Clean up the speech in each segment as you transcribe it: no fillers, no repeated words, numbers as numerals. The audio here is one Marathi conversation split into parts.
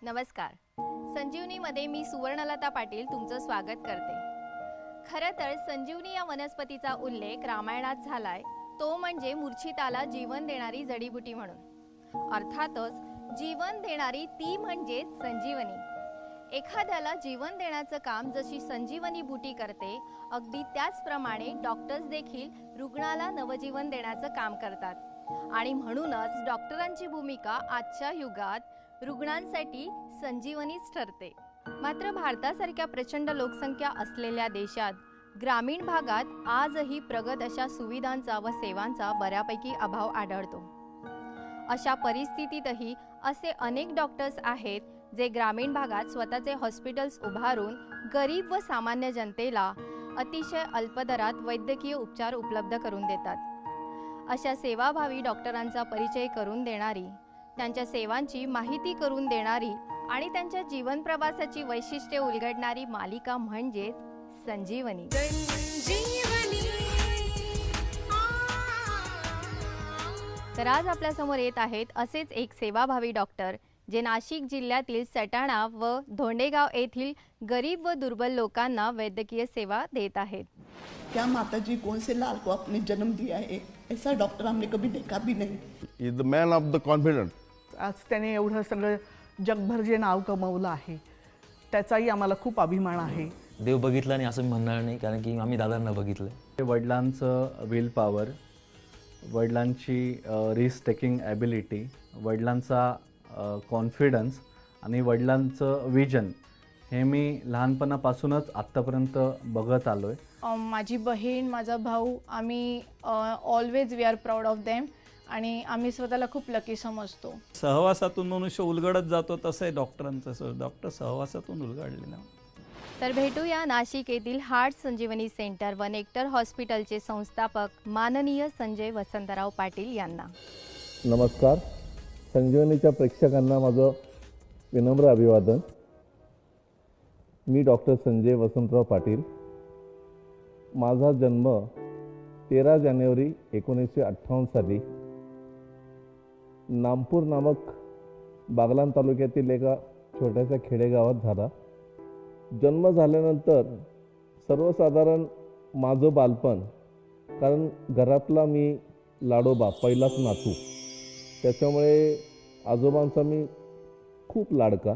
नमस्कार. संजीवनीमध्ये मी सुवर्णलता पाटील तुमचं स्वागत करते. खरं तर संजीवनी या वनस्पतीचा उल्लेख रामायणात झालाय, तो म्हणजे मूर्छिताला जीवन देणारी जडीबुटी म्हणून. अर्थातच जीवन देणारी ती म्हणजे संजीवनी. एखाद्याला जीवन देण्याचं काम जशी संजीवनी बूटी करते, अगदी त्याचप्रमाणे डॉक्टर्स देखील रुग्णाला नवजीवन देण्याचं काम करतात. आणि म्हणूनच डॉक्टरांची भूमिका आजच्या युगात रुग्णांसाठी संजीवनीच ठरते. मात्र भारतासारख्या प्रचंड लोकसंख्या असलेल्या देशात ग्रामीण भागात आजही प्रगत अशा सुविधांचा व सेवांचा बऱ्यापैकी अभाव आढळतो. अशा परिस्थितीतही असे अनेक डॉक्टर्स आहेत जे ग्रामीण भागात स्वतःचे हॉस्पिटल्स उभारून गरीब व सामान्य जनतेला अतिशय अल्प दरात वैद्यकीय उपचार उपलब्ध करून देतात. अशा सेवाभावी डॉक्टरांचा परिचय करून देणारी, त्यांच्या सेवांची माहिती करून देणारी आणि त्यांच्या जीवन प्रवासाची वैशिष्ट्ये उलगडणारी मालिका म्हणजेच संजीवनी. तर आज आपल्या समोर येत आहेत असेच एक सेवाभावी डॉक्टर जे नाशिक जिल्ह्यातील सटाणा व धोंडेगाव येथील गरीब व दुर्बल लोकांना वैद्यकीय सेवा देत आहेत. क्या माताजी कौन से लाल को आपने जन्म दिया है, ऐसा डॉक्टर हमने कभी देखा भी नहीं. Is the man of the confident. आज त्याने एवढं सगळं जगभर जे नाव कमवलं आहे त्याचाही आम्हाला खूप अभिमान आहे. देव बघितला नाही असं मी म्हणणार नाही, कारण की आम्ही दादांना बघितलं. वडिलांचं विल पॉवर, वडिलांची रिस्क टेकिंग ॲबिलिटी, वडिलांचा कॉन्फिडन्स आणि वडिलांचं विजन हे मी लहानपणापासूनच आत्तापर्यंत बघत आलो आहे. माझी बहीण, माझा भाऊ, आम्ही always we are proud of them आणि आम्ही स्वतःला खूप लकी समजतो. सहवासातून मनुष्य उलगडत जातो, तसं आहे डॉक्टरांचं. डॉक्टर सहवासातून उलगडलेला. तर भेटूया नाशिक येथील हार्ट संजीवनी सेंटर व नेक्टर हॉस्पिटलचे संस्थापक माननीय संजय वसंतराव पाटील यांना. नमस्कार. संजीवनीच्या प्रेक्षकांना माझं विनम्र अभिवादन. मी डॉक्टर संजय वसंतराव पाटील. माझा जन्म 13 जानेवारी 1958 साली नामपूर नामक बागलाण तालुक्यातील एका छोट्याशा खेडेगावात झाला. जन्म झाल्यानंतर सर्वसाधारण माझं बालपण, कारण घरातला मी लाडोबा, पहिलाच नातू, त्याच्यामुळे आजोबांचा मी खूप लाडका.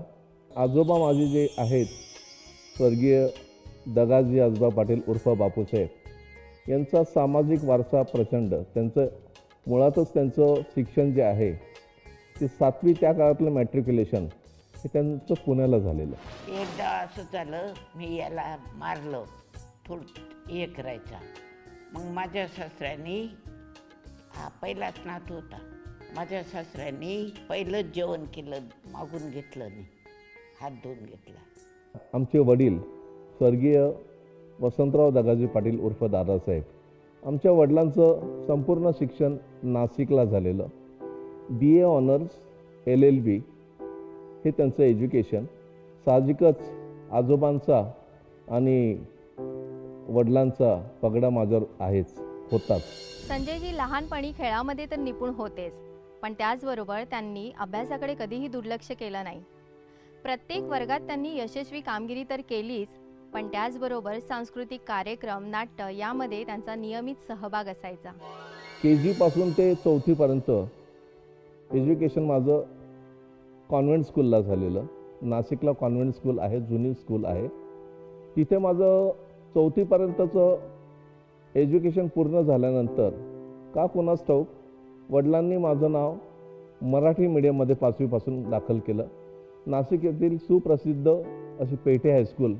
आजोबा माझे जे आहेत स्वर्गीय दगाजी आजोबा पाटील उर्फ बापूसाहेब, यांचा सामाजिक वारसा प्रचंड. त्यांचं मुळातच त्यांचं शिक्षण जे आहे ते 7वी त्या काळातलं मॅट्रिक्युलेशन हे त्यांचं पुण्याला झालेलं. एकदा असं झालं, मी याला मारलं, हे करायचा. मग माझ्या सासऱ्यांनी, हा पहिलाच नातू होता, माझ्या सासऱ्यांनी पहिलंच जेवण केलं, मागून घेतलं नाही, हात धुवून घेतला. आमचे वडील स्वर्गीय वसंतराव दगाजी पाटील उर्फ दादासाहेब, आमच्या वडिलांचं संपूर्ण शिक्षण नाशिकला झालेलं. BA ऑनर्स LLB हे त्यांचं एज्युकेशन. साहजिकच आजोबांचा आणि वडिलांचा पगडा माझ्यावर आहेच, होताच. संजयजी लहानपणी खेळामध्ये तर निपुण होतेच, पण त्याचबरोबर त्यांनी अभ्यासाकडे कधीही दुर्लक्ष केलं नाही. प्रत्येक वर्गात त्यांनी यशस्वी कामगिरी तर केलीच, पण त्याचबरोबर सांस्कृतिक कार्यक्रम, नाट्य यामध्ये त्यांचा नियमित सहभाग असायचा. KG पासून ते 4थी पर्यंत एज्युकेशन माझं कॉन्व्हेंट स्कूलला झालेलं. नाशिकला कॉन्व्हेंट स्कूल आहे, जुनी स्कूल आहे. तिथे माझं 4थी पर्यंतचं एज्युकेशन पूर्ण झाल्यानंतर का कुणास ठाऊक वडिलांनी माझं नाव मराठी मीडियममध्ये 5वीपासून दाखल केलं. नाशिक येथील सुप्रसिद्ध अशी पेठे हायस्कूल,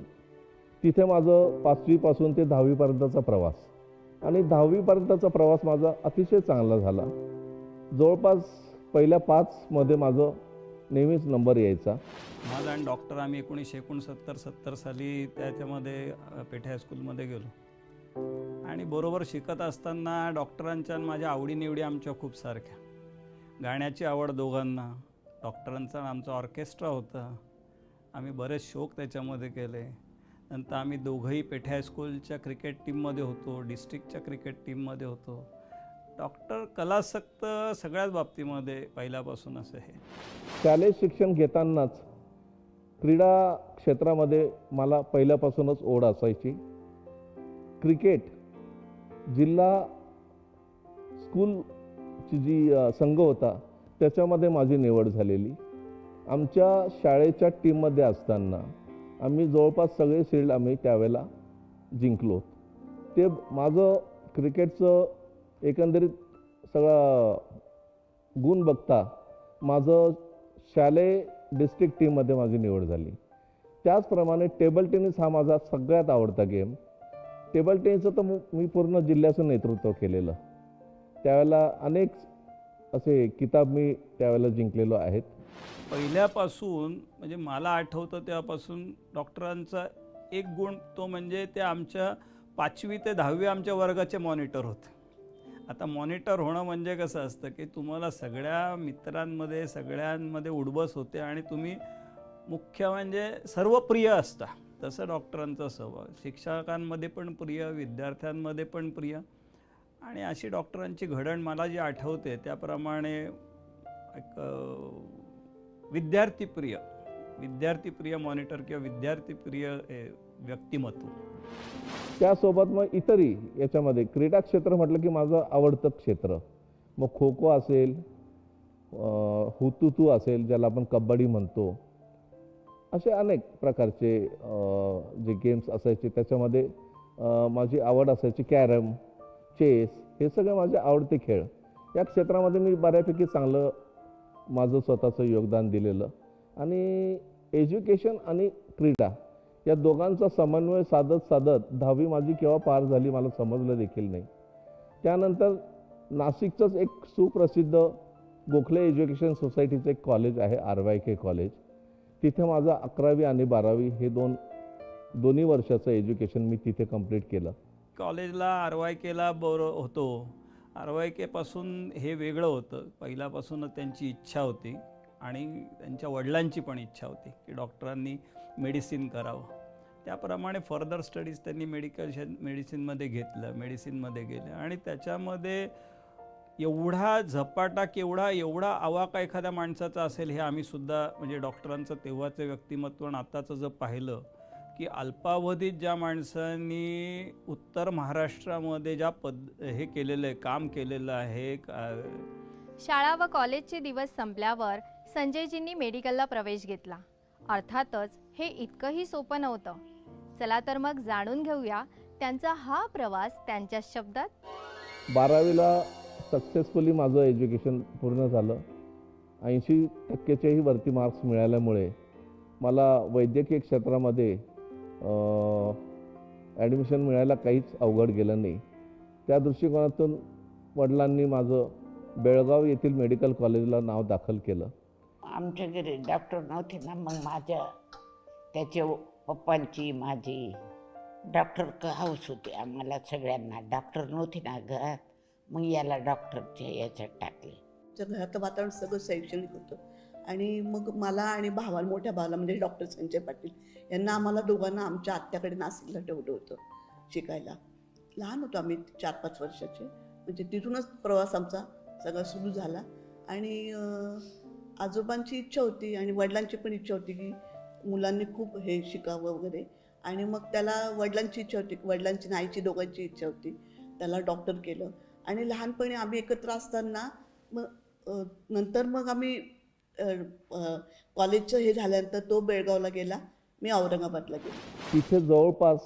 तिथे माझं 5वीपासून ते 10वीपर्यंतचा प्रवास, आणि 10वीपर्यंतचा प्रवास माझा अतिशय चांगला झाला. जवळपास पहिल्या 5मध्ये माझं नेहमीच नंबर यायचा. माझा आणि डॉक्टर आम्ही 1969-70 साली त्याच्यामध्ये पेठे हायस्कूलमध्ये गेलो. आणि बरोबर शिकत असताना डॉक्टरांच्या आणि माझ्या आवडीनिवडी आमच्या खूप सारख्या. गाण्याची आवड दोघांना, डॉक्टरांचा आमचा ऑर्केस्ट्रा होता, आम्ही बरेच शौक त्याच्यामध्ये केले. नंतर आम्ही दोघंही पेठे हायस्कूलच्या क्रिकेट टीममध्ये होतो, डिस्ट्रिक्टच्या क्रिकेट टीममध्ये होतो. डॉक्टर कलासक्त सगळ्याच बाबतीमध्ये पहिल्यापासून असं हे. शालेय शिक्षण घेतानाच क्रीडा क्षेत्रामध्ये मला पहिल्यापासूनच ओढ असायची. क्रिकेट जिल्हा स्कूलची जी संघ होता त्याच्यामध्ये माझी निवड झालेली. आमच्या शाळेच्या टीममध्ये असताना आम्ही जवळपास सगळे शिल्ड आम्ही त्यावेळेला जिंकलो. ते माझं क्रिकेटचं एकंदरीत सगळा गुण बघता माझं शालेय डिस्ट्रिक्ट टीममध्ये माझी निवड झाली. त्याचप्रमाणे टेबल टेनिस हा माझा सगळ्यात आवडता गेम. टेबल टेनिसचं तर मी पूर्ण जिल्ह्याचं नेतृत्व केलेलं. त्यावेळेला अनेक असे किताब मी त्यावेळेला जिंकलेलो आहेत. पहिल्यापासून म्हणजे मला आठवतं तेव्हापासून डॉक्टरांचा एक गुण तो म्हणजे ते आमच्या 5वी ते 10वी आमच्या वर्गाचे मॉनिटर होते. आता मॉनिटर होणं म्हणजे कसं असतं की तुम्हाला सगळ्या मित्रांमध्ये सगळ्यांमध्ये उडबस होते आणि तुम्ही मुख्य म्हणजे सर्व प्रिय असता. तसं डॉक्टरांचा स्वभाव शिक्षकांमध्ये पण प्रिय, विद्यार्थ्यांमध्ये पण प्रिय. आणि अशी डॉक्टरांची घडण मला जी आठवते त्याप्रमाणे एक विद्यार्थीप्रिय मॉनिटर किंवा विद्यार्थीप्रिय व्यक्तिमत्व. त्यासोबत मग इतरही याच्यामध्ये क्रीडा क्षेत्र म्हटलं की माझं आवडतं क्षेत्र. मग खो खो असेल, हुतुतू असेल ज्याला आपण कबड्डी म्हणतो, असे अनेक प्रकारचे जे गेम्स असायचे त्याच्यामध्ये माझी आवड असायची. कॅरम, चेस हे सगळे माझे आवडते खेळ. या क्षेत्रामध्ये मी बऱ्यापैकी चांगलं माझं स्वतःचं योगदान दिलेलं. आणि एज्युकेशन आणि क्रीडा या दोघांचा समन्वय साधत 10वी माझी केव्हा पार झाली मला समजलं देखील नाही. त्यानंतर नाशिकचंच एक सुप्रसिद्ध गोखले एज्युकेशन सोसायटीचं एक कॉलेज आहे, RYK कॉलेज. तिथे माझं 11वी आणि 12वी हे दोन्ही वर्षाचं एज्युकेशन मी तिथे कंप्लीट केलं. कॉलेजला RYKला बरं होतो. RYK पासून हे वेगळं होतं. पहिल्यापासूनच त्यांची इच्छा होती आणि त्यांच्या वडिलांची पण इच्छा होती की डॉक्टरांनी मेडिसिन करावं. त्याप्रमाणे फर्दर स्टडीज त्यांनी मेडिसिनमध्ये गेले आणि त्याच्यामध्ये एवढा झपाटा एवढा आवाका एखाद्या माणसाचा असेल हे आम्ही सुद्धा म्हणजे डॉक्टरांचं तेव्हाचं व्यक्तिमत्व आणि आत्ताचं जर पाहिलं की अल्पावधीत ज्या माणसांनी उत्तर महाराष्ट्रामध्ये हे केलेलं आहे, काम केलेलं आहे. शाळा व कॉलेजचे दिवस संपल्यावर संजयजींनी मेडिकलला प्रवेश घेतला. अर्थातच हे इतकंही सोपं नव्हतं. चला तर मग जाणून घेऊया त्यांचा हा प्रवास त्यांच्या शब्दात. 12वीला सक्सेसफुली माझं एज्युकेशन पूर्ण झालं. 80%च्याही वरती मार्क्स मिळाल्यामुळे मला वैद्यकीय क्षेत्रामध्ये ॲडमिशन मिळायला काहीच अवघड गेलं नाही. त्या दृष्टिकोनातून वडिलांनी माझं बेळगाव येथील मेडिकल कॉलेजला नाव दाखल केलं. आमच्या घरी डॉक्टर नव्हते ना, मग त्याच्या पप्पांची माझी डॉक्टर हाऊस होती. आम्हाला सगळ्यांना डॉक्टर नव्हते ना घरात, मग याला डॉक्टरच्या याच्यात टाकले. घरातलं वातावरण सगळं शैक्षणिक होतं. आणि मग मला आणि मोठ्या भावाला म्हणजे डॉक्टर संजय पाटील यांना आम्हाला दोघांना आमच्या आत्याकडे नाशिकला ठेवलं होतं शिकायला. लहान होतो आम्ही 4-5 वर्षाचे. म्हणजे तिथूनच प्रवास आमचा सगळा सुरू झाला. आणि आजोबांची इच्छा होती आणि वडिलांची पण इच्छा होती की मुलांनी खूप हे शिकावं वगैरे. आणि मग त्याला वडिलांची इच्छा होती, वडिलांची आणि आईची दोघांची इच्छा होती, त्याला डॉक्टर केलं. आणि लहानपणी आम्ही एकत्र असताना मग नंतर मग आम्ही कॉलेजचं हे झाल्यानंतर तो बेळगावला गेला, मी औरंगाबादला गेले. तिथे जवळपास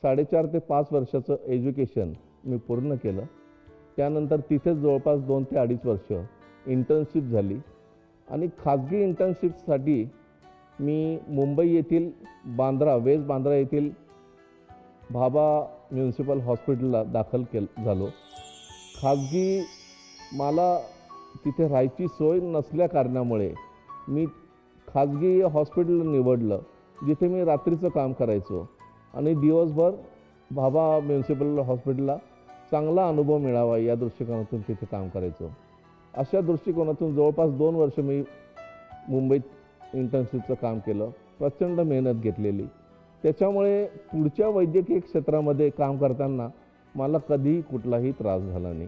4.5 ते 5 वर्षाचं एज्युकेशन मी पूर्ण केलं. त्यानंतर तिथेच जवळपास 2 ते 2.5 वर्ष इंटर्नशिप झाली. आणि खाजगी इंटर्नशिपसाठी मी मुंबई येथील वेस्ट बांद्रा येथील भाभा म्युन्सिपल हॉस्पिटलला दाखल झालो. खाजगी मला तिथे राहायची सोय नसल्या कारणामुळे मी खाजगी हॉस्पिटल निवडलं जिथे मी रात्रीचं काम करायचो आणि दिवसभर भाभा म्युन्सिपल हॉस्पिटलला चांगला अनुभव मिळावा या दृष्टिकोनातून तिथे काम करायचो. अशा दृष्टिकोनातून जवळपास 2 वर्ष मी मुंबईत इंटर्नशिपचं काम केलं. प्रचंड मेहनत घेतलेली. त्याच्यामुळे पुढच्या वैद्यकीय क्षेत्रामध्ये काम करताना मला कधीही कुठलाही त्रास झाला नाही.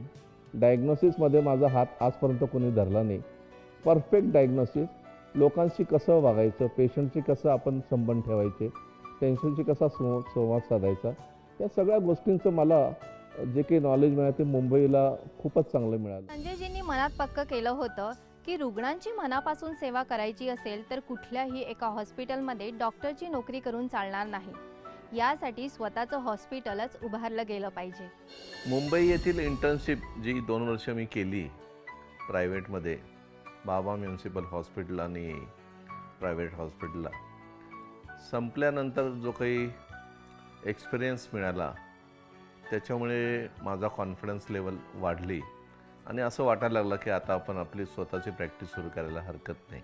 डायग्नोसिसमध्ये माझा हात आजपर्यंत कोणी धरला नाही. परफेक्ट डायग्नोसिस लोकांशी कसं वागायचं, पेशंटशी कसं आपण संबंध ठेवायचे, पेशंटशी कसा संवाद साधायचा, या सगळ्या गोष्टींचं मला जे काही नॉलेज मिळालं ते मुंबईला खूपच चांगलं मिळालं. संजयजींनी मनात पक्क केलं होतं की रुग्णांची मनापासून सेवा करायची असेल तर कुठल्याही एका हॉस्पिटलमध्ये डॉक्टरची नोकरी करून चालणार नाही. यासाठी स्वतःचं हॉस्पिटलच उभारलं गेलं पाहिजे. मुंबई येथील इंटर्नशिप जी 2 वर्ष मी केली प्रायव्हेटमध्ये, बाबा म्युन्सिपल हॉस्पिटल आणि प्रायव्हेट हॉस्पिटलला, संपल्यानंतर जो काही एक्सपिरियन्स मिळाला त्याच्यामुळे माझा कॉन्फिडन्स लेवल वाढली आणि असं वाटायला लागलं की आता आपण आपली स्वतःची प्रॅक्टिस सुरू करायला हरकत नाही.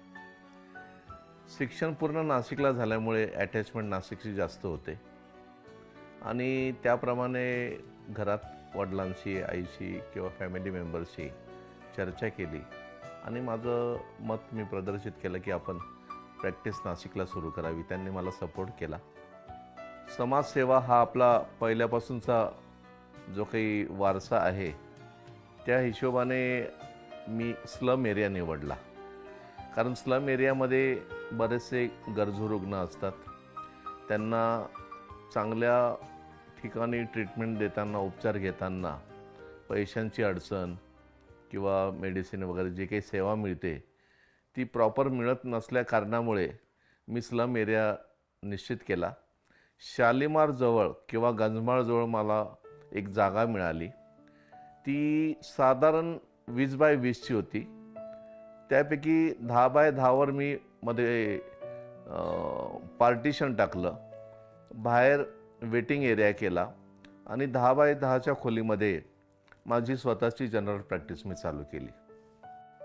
शिक्षण पूर्ण नाशिकला झाल्यामुळे अटॅचमेंट नाशिकशी जास्त होते आणि त्याप्रमाणे घरात वडिलांशी, आईशी किंवा फॅमिली मेंबर्सशी चर्चा केली आणि माझं मत मी प्रदर्शित केलं की आपण प्रॅक्टिस नाशिकला सुरू करावी. त्यांनी मला सपोर्ट केला. समाजसेवा हा आपला पहिल्यापासूनचा जो काही वारसा आहे त्या हिशोबाने मी स्लम एरिया निवडला, कारण स्लम एरियामध्ये बरेचसे गरजू रुग्ण असतात. त्यांना चांगल्या ठिकाणी ट्रीटमेंट देताना, उपचार घेताना पैशांची अडचण किंवा मेडिसिन वगैरे जे काही सेवा मिळते ती प्रॉपर मिळत नसल्या कारणामुळे मी स्लम एरिया निश्चित केला. शालिमारजवळ किंवा गंजमाळजवळ मला एक जागा मिळाली. ती साधारण 20x20ची होती. त्यापैकी 10x10वर मी मध्ये पार्टिशन टाकलं, बाहेर वेटिंग एरिया केला आणि 10x10च्या खोलीमध्ये माझी स्वतःची जनरल प्रॅक्टिस मी चालू केली.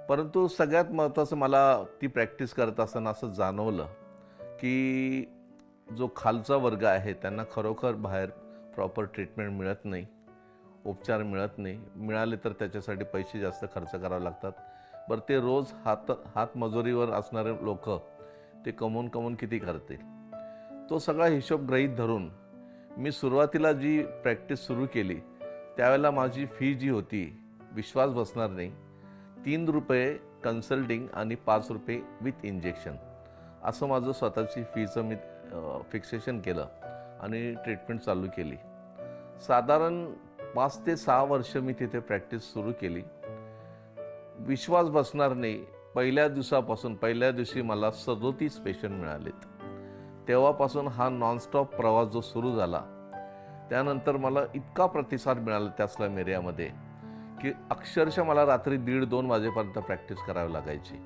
परंतु सगळ्यात महत्त्वाचं मला ती प्रॅक्टिस करत असताना असं जाणवलं की जो खालचा वर्ग आहे त्यांना खरोखर बाहेर प्रॉपर ट्रीटमेंट मिळत नाही, उपचार मिळत नाही. मिळाले तर त्याच्यासाठी पैसे जास्त खर्च करावे लागतात. बरं, ते रोज हातमजुरीवर असणारे लोक ते कमवून किती करतील. तो सगळा हिशोब गृहीत धरून मी सुरुवातीला जी प्रॅक्टिस सुरू केली त्यावेळेला माझी फी जी होती, विश्वास बसणार नाही, 3 रुपये कन्सल्टिंग आणि 5 रुपये विथ इंजेक्शन, असं माझं स्वतःची फीचं मी फिक्सेशन केलं आणि ट्रीटमेंट चालू केली. साधारण 5 ते 6 वर्ष मी तिथे प्रॅक्टिस सुरू केली. विश्वास बसणार नाही, पहिल्या दिवशी मला 37 पेशंट मिळालेत. तेव्हापासून हा नॉनस्टॉप प्रवास जो सुरू झाला, त्यानंतर मला इतका प्रतिसाद मिळाला त्या स्लम एरियामध्ये की अक्षरशः मला रात्री 1:30-2 वाजेपर्यंत प्रॅक्टिस करावी लागायची.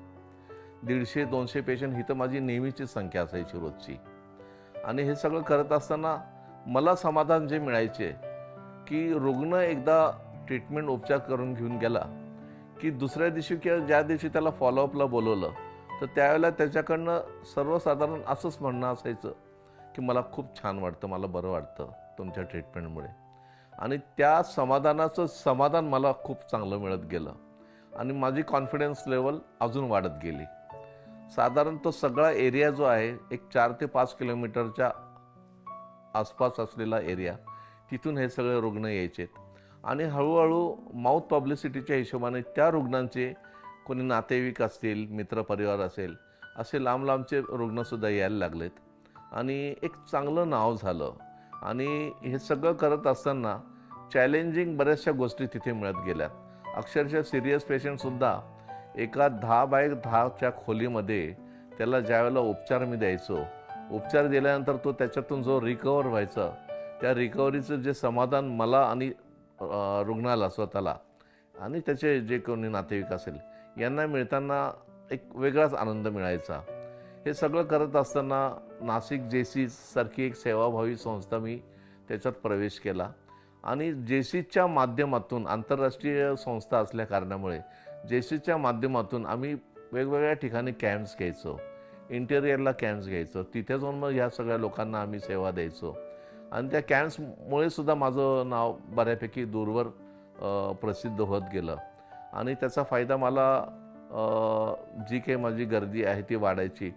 150-200 पेशंट ही तर माझी नेहमीची संख्या असायची रोजची. आणि हे सगळं करत असताना मला समाधान जे मिळायचे की रुग्ण एकदा ट्रीटमेंट उपचार करून घेऊन गेला की दुसऱ्या दिवशी किंवा ज्या दिवशी त्याला फॉलोअपला बोलवलं तर त्यावेळेला त्याच्याकडनं सर्वसाधारण असंच म्हणणं असायचं की मला खूप छान वाटतं, मला बरं वाटतं तुमच्या ट्रीटमेंटमुळे. आणि त्या समाधान मला खूप चांगलं मिळत गेलं आणि माझी कॉन्फिडन्स लेवल अजून वाढत गेली. साधारण तो सगळा एरिया जो आहे एक 4 ते 5 किलोमीटरच्या आसपास असलेला एरिया, तिथून हे सगळे रुग्ण यायचेत आणि हळूहळू माउथ पब्लिसिटीच्या हिशोबाने त्या रुग्णांचे कोणी नातेवाईक असतील, मित्रपरिवार असेल, असे लांबचे रुग्णसुद्धा यायला लागलेत आणि एक चांगलं नाव झालं. आणि हे सगळं करत असताना चॅलेंजिंग बऱ्याचशा गोष्टी तिथे मिळत गेल्यात. अक्षरशः सिरियस पेशंटसुद्धा एका 10x10च्या खोलीमध्ये त्याला ज्यावेळेला उपचार मी द्यायचो, उपचार दिल्यानंतर तो त्याच्यातून जो रिकवर व्हायचा, त्या रिकव्हरीचं जे समाधान मला आणि रुग्णाला स्वतःला आणि त्याचे जे कोणी नातेवाईक असेल यांना मिळताना एक वेगळाच आनंद मिळायचा. हे सगळं करत असताना नाशिक JC सारखी एक सेवाभावी संस्था मी त्याच्यात प्रवेश केला आणि JCच्या माध्यमातून, आंतरराष्ट्रीय संस्था असल्या कारणामुळे JCच्या माध्यमातून आम्ही वेगवेगळ्या ठिकाणी कॅम्प्स घ्यायचो, इंटेरियरला कॅम्प्स घ्यायचो, तिथे जाऊन मग ह्या सगळ्या लोकांना आम्ही सेवा द्यायचो आणि त्या कॅम्प्समुळे सुद्धा माझं नाव बऱ्यापैकी दूरवर प्रसिद्ध होत गेलं आणि त्याचा फायदा मला जी काही माझी गर्दी आहे ती वाढायची.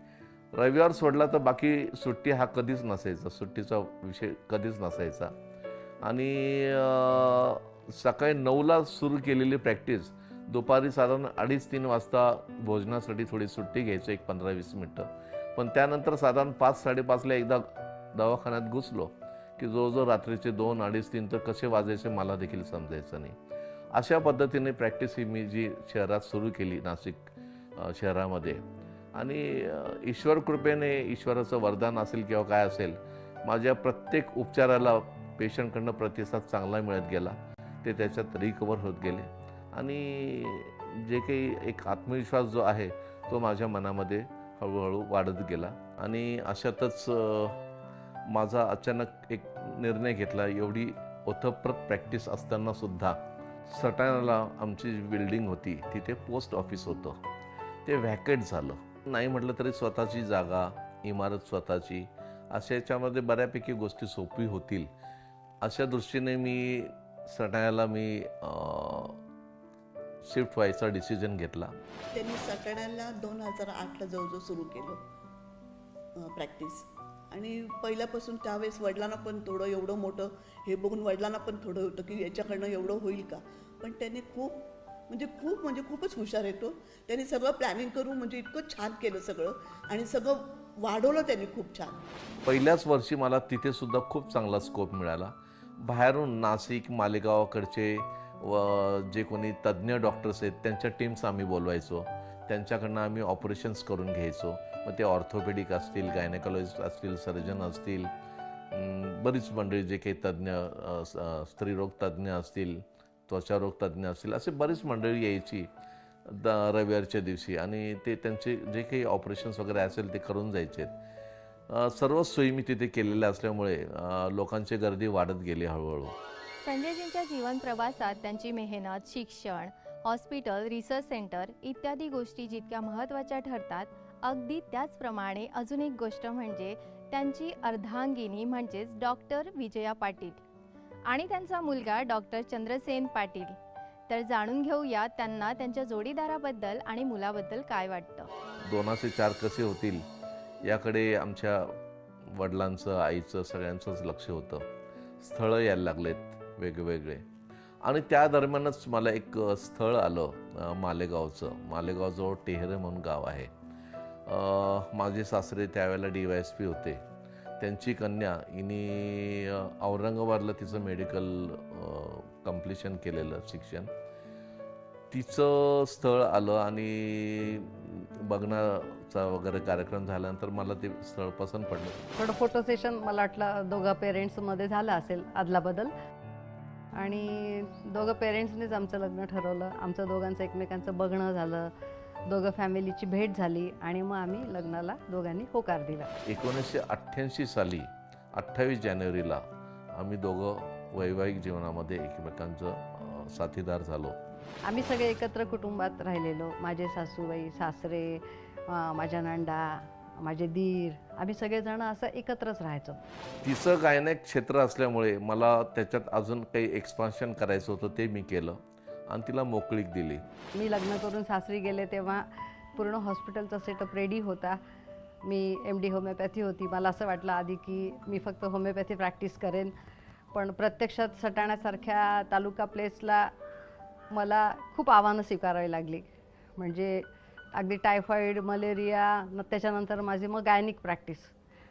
रविवार सोडला तर बाकी सुट्टी हा कधीच नसायचा, सुट्टीचा विषय कधीच नसायचा. आणि सकाळी 9ला सुरू केलेली प्रॅक्टिस दुपारी साधारण 2:30-3 वाजता भोजनासाठी थोडी सुट्टी घ्यायची, एक 15-20 मिनटं. पण त्यानंतर साधारण 5-5:30ला एकदा दवाखान्यात घुसलो की जवळजवळ रात्रीचे 2-2:30-3 तर कसे वाजायचे मला देखील समजायचं नाही. अशा पद्धतीने प्रॅक्टिस ही मी जी शहरात सुरू केली, नाशिक शहरामध्ये. आणि ईश्वर कृपेने, ईश्वराचं वरदान असेल किंवा काय असेल, माझ्या प्रत्येक उपचाराला पेशंटकडनं प्रतिसाद चांगला मिळत गेला. ते त्याच्यात रिकवर होत गेले आणि जे काही एक आत्मविश्वास जो आहे तो माझ्या मनामध्ये हळूहळू वाढत गेला. आणि अशातच माझा अचानक एक निर्णय घेतला. एवढी ओतप्रत प्रॅक्टिस असताना सुद्धा सटाण्याला आमची जी बिल्डिंग होती तिथे पोस्ट ऑफिस होतं, ते व्हॅकेट झालं. नाही म्हटलं तरी स्वतःची जागा, इमारत स्वतःची, अशा याच्यामध्ये बऱ्यापैकी गोष्टी सोपी होतील अशा दृष्टीने मी सटाण्याला शिफ्ट व्हायचा डिसिजन घेतला. त्यांनी सटाण्याला 2008ला जवळजवळ सुरू केलं प्रॅक्टिस. आणि पहिल्यापासून त्यावेळेस वडिलांना पण थोडं एवढं मोठं हे बघून वडिलांना पण थोडं होतं की याच्याकडनं एवढं होईल का. पण त्याने खूपच हुशार येतो. त्यांनी सगळं प्लॅनिंग करून म्हणजे इतकं छान केलं सगळं आणि सगळं वाढवलं त्यांनी खूप छान. पहिल्याच वर्षी मला तिथे सुद्धा खूप चांगला स्कोप मिळाला. बाहेरून नाशिक, मालेगावाकडचे जे कोणी तज्ज्ञ डॉक्टर्स आहेत त्यांच्या टीम्स आम्ही बोलवायचो. त्यांच्याकडनं आम्ही ऑपरेशन्स करून घ्यायचो. मग ते ऑर्थोपेडिक असतील, गायनेकॉलॉजिस्ट असतील, सर्जन असतील, बरीच मंडळी जे काही तज्ज्ञ, स्त्रीरोग तज्ज्ञ असतील, त्वचारोग तज्ज्ञ असतील, असे बरीच मंडळी यायची रविवारच्या दिवशी आणि ते त्यांचे जे काही ऑपरेशन्स वगैरे असेल ते करून जायचे. सर्व सोयी मी तिथे केलेल्या असल्यामुळे लोकांची गर्दी वाढत गेली हळूहळू. संजयजींच्या जीवन प्रवासात त्यांची मेहनत, शिक्षण, हॉस्पिटल, रिसर्च सेंटर इत्यादी गोष्टी जितक्या महत्त्वाच्या ठरतात, अगदी त्याचप्रमाणे अजून एक गोष्ट म्हणजे त्यांची अर्धांगिनी म्हणजेच डॉक्टर विजया पाटील आणि त्यांचा मुलगा डॉक्टर चंद्रसेन पाटील. तर जाणून घेऊया त्यांना त्यांच्या जोडीदाराबद्दल आणि मुलाबद्दल काय वाटतं. 2 4 कसे होतील याकडे आमच्या वडिलांचं, आईचं, सगळ्यांचंच लक्ष होतं. स्थळं यायला लागलेत वेगवेगळे आणि त्या दरम्यानच मला एक स्थळ आलं मालेगावचं. मालेगावजवळ टेहरे म्हणून गाव आहे. माझे सासरे त्यावेळेला DYSP होते. त्यांची कन्या हिने औरंगाबादला तिचं मेडिकल कम्प्लिशन केलेलं शिक्षण. तिचं स्थळ आलं आणि बघण्याचा वगैरे कार्यक्रम झाल्यानंतर मला ते स्थळ पसंत पडलं. थोडं फोटो सेशन मला वाटलं दोघं पेरेंट्समध्ये झालं असेल आदलाबदल आणि दोघं पेरेंट्सनीच आमचं लग्न ठरवलं. आमचं दोघांचं एकमेकांचं बघणं झालं, दोघं फॅमिलीची भेट झाली आणि मग आम्ही लग्नाला दोघांनी होकार दिला. 1988 साली 28 जानेवारीला आम्ही दोघं वैवाहिक जीवनामध्ये एकमेकांचं साथीदार झालो. आम्ही सगळे एकत्र कुटुंबात राहिलेलो. माझे सासूबाई, सासरे, माझ्या नंदा, माझे दीर, आम्ही सगळेजण असं एकत्रच राहायचो. तिचं गायनेक क्षेत्र असल्यामुळे मला त्याच्यात अजून काही एक्सपान्शन करायचं होतं, ते मी केलं आणि तिला मोकळीक दिली. मी लग्न करून सासरी गेले तेव्हा पूर्ण हॉस्पिटलचा सेटअप रेडी होता. मी MD होमिओपॅथी होती. मला असं वाटलं आधी की मी फक्त होमिओपॅथी प्रॅक्टिस करेन, पण प्रत्यक्षात सटाण्यासारख्या तालुका प्लेसला मला खूप आव्हानं स्वीकारावी लागली. म्हणजे अगदी टायफॉईड, मलेरिया, त्याच्यानंतर माझी मग गायनिक प्रॅक्टिस,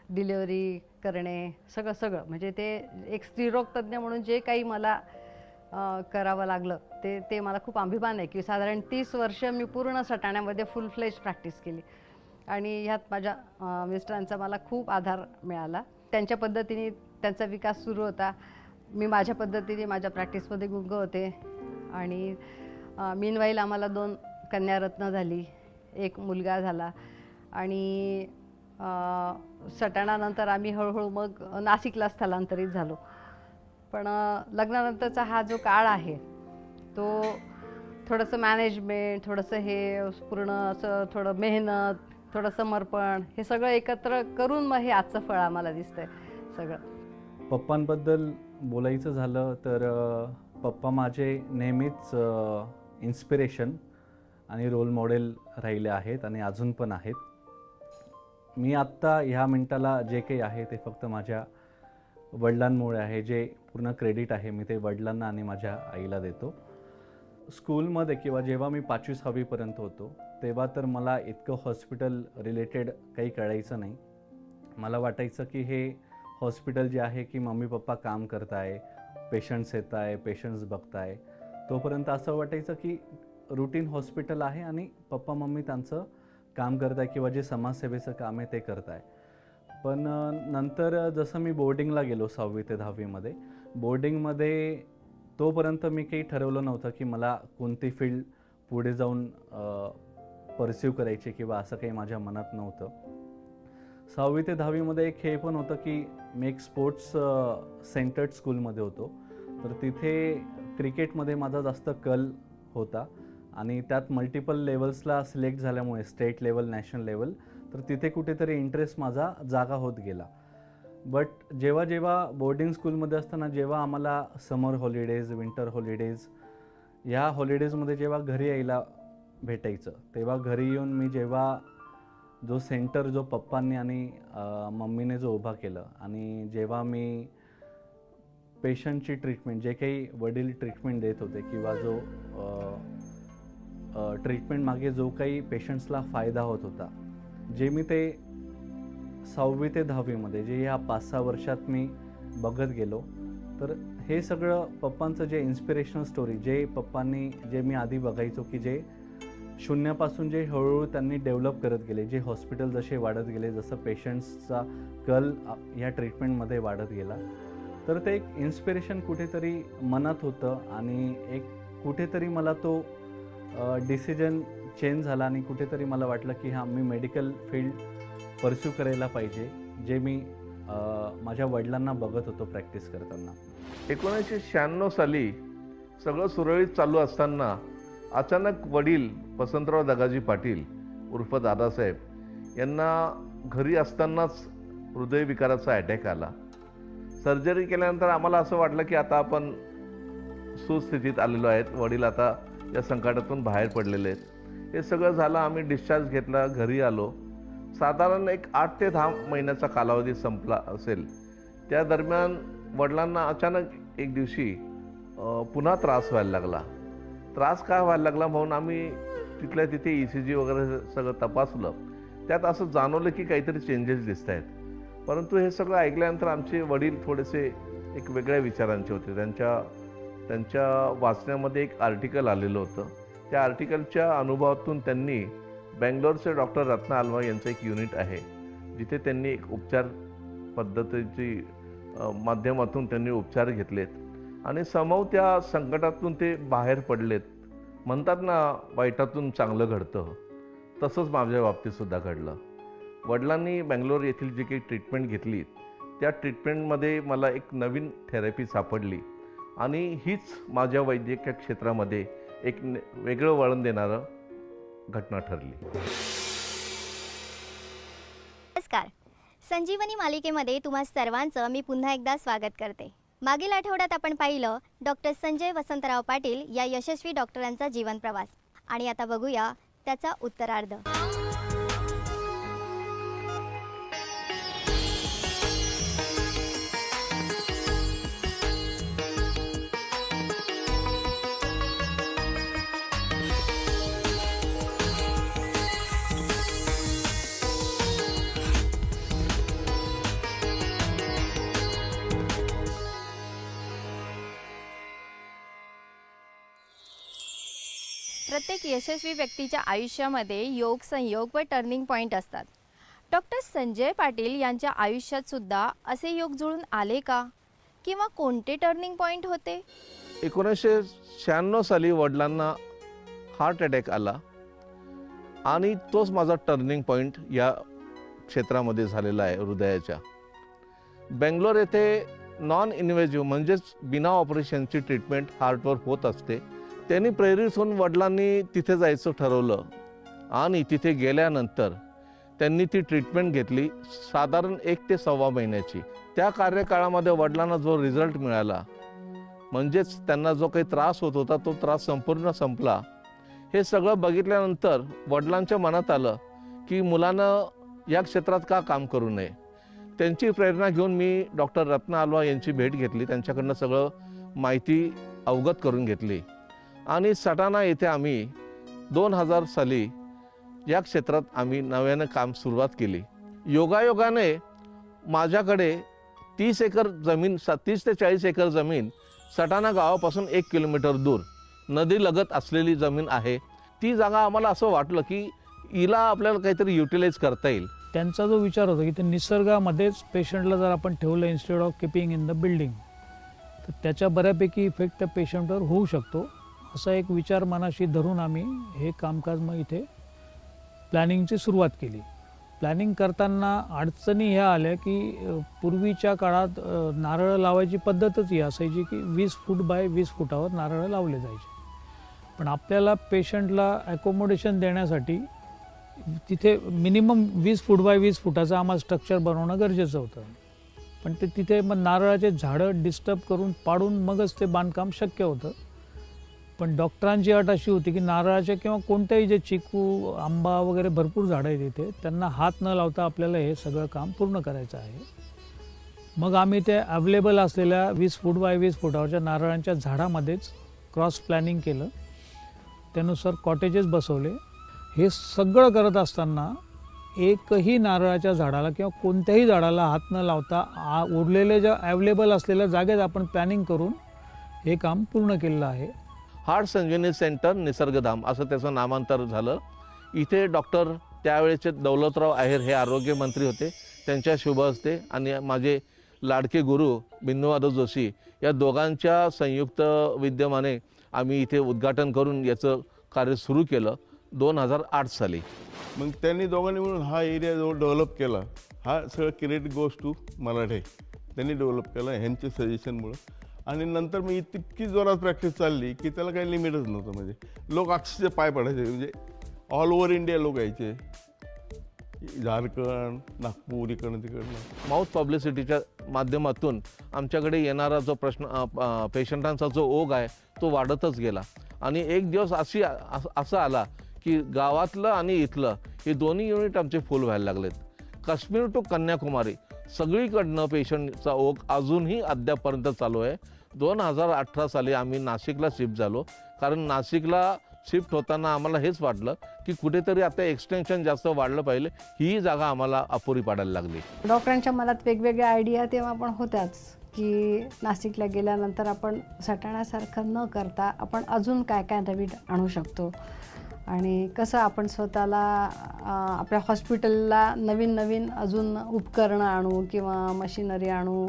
डिलिव्हरी करणे, सगळं म्हणजे ते एक स्त्रीरोग तज्ज्ञ म्हणून जे काही मला करावं लागलं ते मला खूप अभिमान आहे की साधारण 30 वर्ष मी पूर्ण सटाण्यामध्ये फुल फ्लेज प्रॅक्टिस केली आणि ह्यात माझ्या मिस्टरांचा मला खूप आधार मिळाला. त्यांच्या पद्धतीने त्यांचा विकास सुरू होता. मी माझ्या पद्धतीने माझ्या प्रॅक्टिसमध्ये गुंग होते आणि मीनवाईल आम्हाला 2 कन्यारत्न झाली, 1 मुलगा झाला आणि सटाणानंतर आम्ही हळूहळू मग नाशिकला स्थलांतरित झालो. पण लग्नानंतरचा हा जो काळ आहे तो थोडंसं मॅनेजमेंट, थोडंसं हे पूर्ण असं थोडं मेहनत, थोडं समर्पण, हे सगळं एकत्र करून मग हे आजचं फळ आम्हाला दिसतंय सगळं. पप्पांबद्दल बोलायचं झालं तर पप्पा माझे नेहमीच इन्स्पिरेशन आणि रोल मॉडेल राहिले आहेत आणि अजून पण आहेत. मी आत्ता ह्या मिनटाला जे काही आहे ते फक्त माझ्या वडिलांमुळे आहे. जे पूर्ण क्रेडिट आहे मी ते वडिलांना आणि माझ्या आईला देतो. स्कूलमध्ये किंवा जेव्हा मी 5वी 6वीपर्यंत होतो तेव्हा तर मला इतकं हॉस्पिटल रिलेटेड काही कळायचं नाही. मला वाटायचं की हे हॉस्पिटल जे आहे की मम्मी पप्पा काम करत आहे, पेशंट्स येत आहे, पेशंट्स बघताय. तोपर्यंत असं वाटायचं की रुटीन हॉस्पिटल आहे आणि पप्पा मम्मी त्यांचं काम करत आहे किंवा जे समाजसेवेचं काम आहे ते करत आहे. पण नंतर जसं मी बोर्डिंगला गेलो 6वी ते 10वीमध्ये, बोर्डिंगमध्ये तोपर्यंत मी काही ठरवलं नव्हतं की मला कोणती फील्ड पुढे जाऊन परस्यू करायची किंवा असं काही माझ्या मनात नव्हतं. 6वी ते 10वीमध्ये एक हे पण होतं की मी एक स्पोर्ट्स सेंटर्ड स्कूलमध्ये होतो, तर तिथे क्रिकेटमध्ये माझा जास्त कल होता आणि त्यात मल्टिपल लेवल्सला सिलेक्ट झाल्यामुळे स्टेट लेवल, नॅशनल लेवल, तर तिथे कुठेतरी इंटरेस्ट माझा जागा होत गेला. बट जेव्हा जेव्हा बोर्डिंग स्कूलमध्ये असताना जेव्हा आम्हाला समर हॉलिडेज, विंटर हॉलिडेज, ह्या हॉलिडेजमध्ये जेव्हा घरी यायला भेटायचं, तेव्हा घरी येऊन मी जेव्हा जो सेंटर जो पप्पांनी आणि मम्मीने जो उभा केलं आणि जेव्हा मी पेशंटची ट्रीटमेंट, जे काही वडील ट्रीटमेंट देत होते किंवा जो ट्रीटमेंट मागे जो काही पेशंट्सला फायदा होत होता, जे मी ते 6वी ते 10वीमध्ये जे ह्या 5-6 वर्षात मी बघत गेलो, तर हे सगळं पप्पांचं जे इन्स्पिरेशनल स्टोरी, जे पप्पांनी, जे मी आधी बघायचो की जे शून्यापासून जे हळूहळू त्यांनी डेव्हलप करत गेले, जे हॉस्पिटल जसे वाढत गेले, जसं पेशंट्सचा कल ह्या ट्रीटमेंटमध्ये वाढत गेला, तर ते एक इन्स्पिरेशन कुठेतरी मनात होतं आणि एक कुठेतरी मला तो डिसिजन चेंज झाला आणि कुठेतरी मला वाटलं की हां, मी मेडिकल फील्ड परस्यू करायला पाहिजे, जे मी माझ्या वडिलांना बघत होतो प्रॅक्टिस करताना. 1996 साली सगळं सुरळीत चालू असताना अचानक वडील वसंतराव दगाजी पाटील उर्फ दादासाहेब यांना घरी असतानाच हृदयविकाराचा अटॅक आला. सर्जरी केल्यानंतर आम्हाला असं वाटलं की आता आपण सुस्थितीत आलेलो आहेत, वडील आता या संकटातून बाहेर पडलेले आहेत. हे सगळं झालं, आम्ही डिस्चार्ज घेतला, घरी आलो. साधारण एक 8 ते 10 महिन्याचा कालावधी संपला असेल. त्या दरम्यान वडिलांना अचानक एक दिवशी पुन्हा त्रास व्हायला लागला. त्रास काय व्हायला लागला म्हणून आम्ही तिथल्या तिथे ECG वगैरे सगळं तपासलं. त्यात असं जाणवलं की काहीतरी चेंजेस दिसत आहेत. परंतु हे सगळं ऐकल्यानंतर आमचे वडील थोडेसे एक वेगळ्या विचारांचे होते. त्यांच्या वाचण्यामध्ये एक आर्टिकल आलेलं होतं. त्या आर्टिकलच्या अनुभवातून त्यांनी बँगलोरचे डॉक्टर रत्ना आल्वा यांचं एक युनिट आहे, जिथे त्यांनी एक उपचार पद्धतीची माध्यमातून त्यांनी उपचार घेतलेत आणि समव त्या संकटातून ते बाहेर पडलेत. म्हणतात ना, वाईटातून चांगलं घडतं, तसंच माझ्या बाबतीतसुद्धा घडलं. वडिलांनी बँगलोर येथील जी काही ट्रीटमेंट घेतली, त्या ट्रीटमेंटमध्ये मला एक नवीन थेरपी सापडली आणि हीच माझ्या वैद्यकीय क्षेत्रामध्ये एक वेगळं वळण देणारं घटना ठरली. नमस्कार. संजीवनी मालिकेमध्ये तुम्हा सर्वांचं मी पुन्हा एकदा स्वागत करते. मागील आठवड्यात आपण पाहिलं डॉक्टर संजय वसंतराव पाटील या यशस्वी डॉक्टरांचा जीवन प्रवास आणि आता बघूया त्याचा उत्तरार्ध. प्रत्येक यशस्वी व्यक्तीच्या आयुष्यामध्ये योग, संयोग व टर्निंग पॉईंट असतात. डॉक्टर संजय पाटील यांच्या आयुष्यात सुद्धा असे योग जुळून आले का, किंवा कोणते टर्निंग पॉईंट होते? 1996 साली वडिलांना हार्ट अटॅक आला आणि तोच माझा टर्निंग पॉईंट या क्षेत्रामध्ये झालेला आहे, हृदयाच्या. बेंगलोर येथे नॉन इन्व्हेजिव्ह म्हणजेच बिना ऑपरेशनची ट्रीटमेंट हार्टवर होत असते. त्यांनी प्रेरित होऊन वडिलांनी तिथे जायचं ठरवलं आणि तिथे गेल्यानंतर त्यांनी ती ट्रीटमेंट घेतली, साधारण 1 ते 1.25 महिन्याची. त्या कार्यकाळामध्ये वडिलांना जो रिझल्ट मिळाला, म्हणजेच त्यांना जो काही त्रास होत होता तो त्रास संपूर्ण संपला. हे सगळं बघितल्यानंतर वडिलांच्या मनात आलं की मुलानं या क्षेत्रात का काम करू नये. त्यांची प्रेरणा घेऊन मी डॉक्टर रत्ना आल्वा यांची भेट घेतली, त्यांच्याकडनं सगळं माहिती अवगत करून घेतली आणि सटाणा येथे आम्ही 2000 साली या क्षेत्रात आम्ही नव्यानं काम सुरुवात केली. योगायोगाने माझ्याकडे 30 एकर जमीन 30 ते 40 एकर जमीन सटाणा गावापासून 1 किलोमीटर दूर नदीलगत असलेली जमीन आहे. ती जागा आम्हाला असं वाटलं की हिला आपल्याला काहीतरी युटिलाइज करता येईल. त्यांचा जो विचार होता की ते निसर्गामध्येच पेशंटला जर आपण ठेवलं instead of keeping in the building, तर त्याच्या बऱ्यापैकी इफेक्ट त्या पेशंटवर होऊ शकतो, असा एक विचार मनाशी धरून आम्ही हे कामकाज मग इथे प्लॅनिंगची सुरुवात केली. प्लॅनिंग करताना अडचणी ह्या आल्या की पूर्वीच्या काळात नारळ लावायची पद्धतच ही असायची की 20 फूट बाय 20 फुटावर नारळ लावले जायचे. पण आपल्याला पेशंटला ॲकोमोडेशन देण्यासाठी तिथे मिनिमम 20 फूट बाय 20 फुटाचं आम्हाला स्ट्रक्चर बनवणं गरजेचं होतं. पण ते तिथे मग नारळाचे झाडं डिस्टर्ब करून पाडून मगच ते बांधकाम शक्य होतं. पण डॉक्टरांची अट अशी होती की नारळाचे किंवा कोणत्याही जे चिकू आंबा वगैरे भरपूर झाडं आहेत तिथे, त्यांना हात न लावता आपल्याला हे सगळं काम पूर्ण करायचं आहे. मग आम्ही ते अवेलेबल असलेल्या 20 फूट बाय 20 फुटावरच्या नारळांच्या झाडामध्येच क्रॉस प्लॅनिंग केलं. त्यानुसार कॉटेजेस बसवले. हे सगळं करत असताना एकही नारळाच्या झाडाला किंवा कोणत्याही झाडाला हात न लावता उरलेल्या ज्या अवेलेबल असलेल्या जागेत आपण प्लॅनिंग करून हे काम पूर्ण केलेलं आहे. हार्ट संजीवनी सेंटर निसर्गधाम असं त्याचं नामांतर झालं. इथे डॉक्टर त्यावेळेचे दौलतराव आहेर हे आरोग्यमंत्री होते, त्यांच्या शुभ हस्ते आणि माझे लाडके गुरु बिंदुमाधव जोशी या दोघांच्या संयुक्त विद्यमाने आम्ही इथे उद्घाटन करून याचं कार्य सुरू केलं 2008 साली. मग त्यांनी दोघांनी मिळून हा एरिया जो डेव्हलप केला, हा सगळं क्रेडिट गोज टू मराठे. त्यांनी डेव्हलप केला ह्यांच्या सजेशनमुळं. आणि नंतर मी इतकी जोरात प्रॅक्टिस चालली की त्याला काही लिमिटच नव्हतं. म्हणजे लोक अक्षरशः पाय पडायचे, म्हणजे ऑल ओव्हर इंडिया लोक यायचे, झारखंड, नागपूर, इकडनं तिकडनं. माउथ पब्लिसिटीच्या माध्यमातून आमच्याकडे येणारा जो पेशंटांचा जो ओघ आहे तो वाढतच गेला. आणि एक दिवस असं आला की गावातलं आणि इथलं हे दोन्ही युनिट आमचे फुल व्हायला लागलेत. काश्मीर टू कन्याकुमारी सगळीकडनं पेशंटचा ओघ अजूनही अद्यापर्यंत चालू आहे. 2018 साली आम्ही नाशिकला शिफ्ट झालो, कारण नाशिकला शिफ्ट होताना आम्हाला हेच वाटलं की कुठेतरी आता एक्सटेन्शन जास्त वाढलं पाहिजे, ही जागा आम्हाला अपुरी पडायला लागली. डॉक्टरांच्या मनात वेगवेगळ्या आयडिया तेव्हा पण होत्याच की नाशिकला गेल्यानंतर आपण सटाण्यासारखं न करता आपण अजून काय काय नवीन आणू शकतो आणि कसं आपण स्वतःला आपल्या हॉस्पिटलला नवीन नवीन अजून उपकरणं आणू किंवा मशिनरी आणू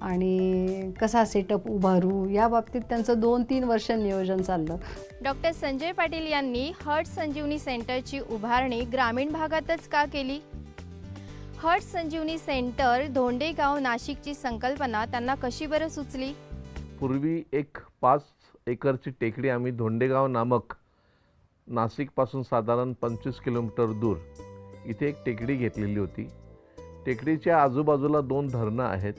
आणि कसा सेटअप उभारू, या बाबतीत त्यांचं 2-3 वर्ष नियोजन चाललं. डॉक्टर संजय पाटील यांनी हार्ट संजीवनी सेंटरची उभारणी ग्रामीण भागातच का केली? हार्ट संजीवनी सेंटर धोंडेगाव नाशिकची संकल्पना त्यांना कशी बरं सुचली? पूर्वी एक 5 एकरची टेकडी आम्ही धोंडेगाव नामक नाशिकपासून साधारण 25 किलोमीटर दूर इथे एक टेकडी घेतलेली होती. टेकडीच्या आजूबाजूला 2 धरणं आहेत,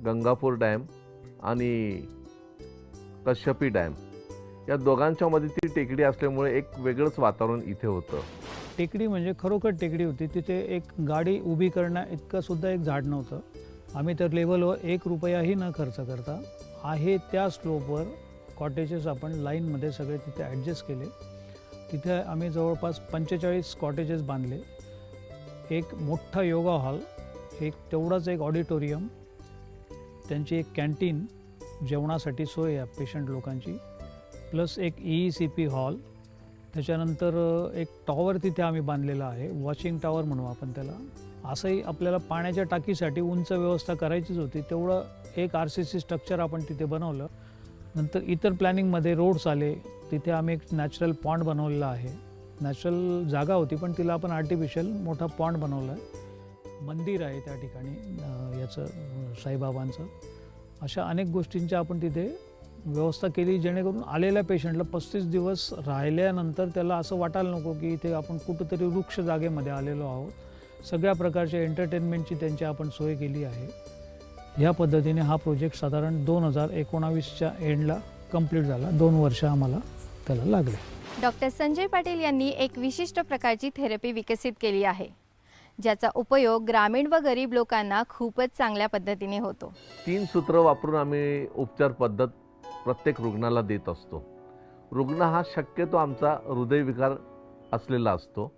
गंगापूर डॅम आणि कश्यपी डॅम. या दोघांच्या मध्ये ती टेकडी असल्यामुळे एक वेगळंच वातावरण इथे होतं. टेकडी म्हणजे खरोखर टेकडी होती. तिथे एक गाडी उभी करण्या इतकं सुद्धा एक झाड नव्हतं. आम्ही तर लेवलवर 1 रुपयाही न खर्च करता आहे त्या स्लोपवर कॉटेजेस आपण लाईनमध्ये सगळे तिथे ॲडजस्ट केले. तिथे आम्ही जवळपास 45 कॉटेजेस बांधले. एक मोठा योगा हॉल, एक तेवढाच एक ऑडिटोरियम, त्यांची एक कॅन्टीन, जेवणासाठी सोय आहे पेशंट लोकांची, प्लस एक EECP हॉल. त्याच्यानंतर एक टॉवर तिथे आम्ही बांधलेला आहे, वॉचिंग टॉवर म्हणू आपण त्याला. असंही आपल्याला पाण्याच्या टाकीसाठी उंच व्यवस्था करायचीच होती, तेवढं एक RCC स्ट्रक्चर आपण तिथे बनवलं. नंतर इतर प्लॅनिंगमध्ये रोड्स आले. तिथे आम्ही एक नॅचरल पॉन्ड बनवलेला आहे. नॅचरल जागा होती पण तिला आपण आर्टिफिशियल मोठा पॉन्ड बनवला आहे. मंदिर आहे त्या ठिकाणी याचं साईबाबांचं. अशा अनेक गोष्टींच्या आपण तिथे व्यवस्था केली, जेणेकरून आलेल्या पेशंटला 35 दिवस राहिल्यानंतर त्याला असं वाटायला नको की इथे आपण कुठंतरी वृक्ष जागेमध्ये आलेलो आहोत. सगळ्या प्रकारच्या एंटरटेनमेंटची त्यांची आपण सोय केली आहे. ह्या पद्धतीने हा प्रोजेक्ट साधारण 2019च्या एंडला कंप्लीट झाला. 2 वर्ष आम्हाला त्याला लागले. डॉक्टर संजय पाटील यांनी एक विशिष्ट प्रकारची थेरपी विकसित केली आहे, ज्याचा उपयोग ग्रामीण व गरीब लोकांना खूपच चांगल्या पद्धतीने होतो. 3 सूत्र वापरून आम्ही उपचार पद्धत प्रत्येक रुग्णाला देत असतो. रुग्ण हा शक्यतो आमचा हृदयविकार असलेला असतो.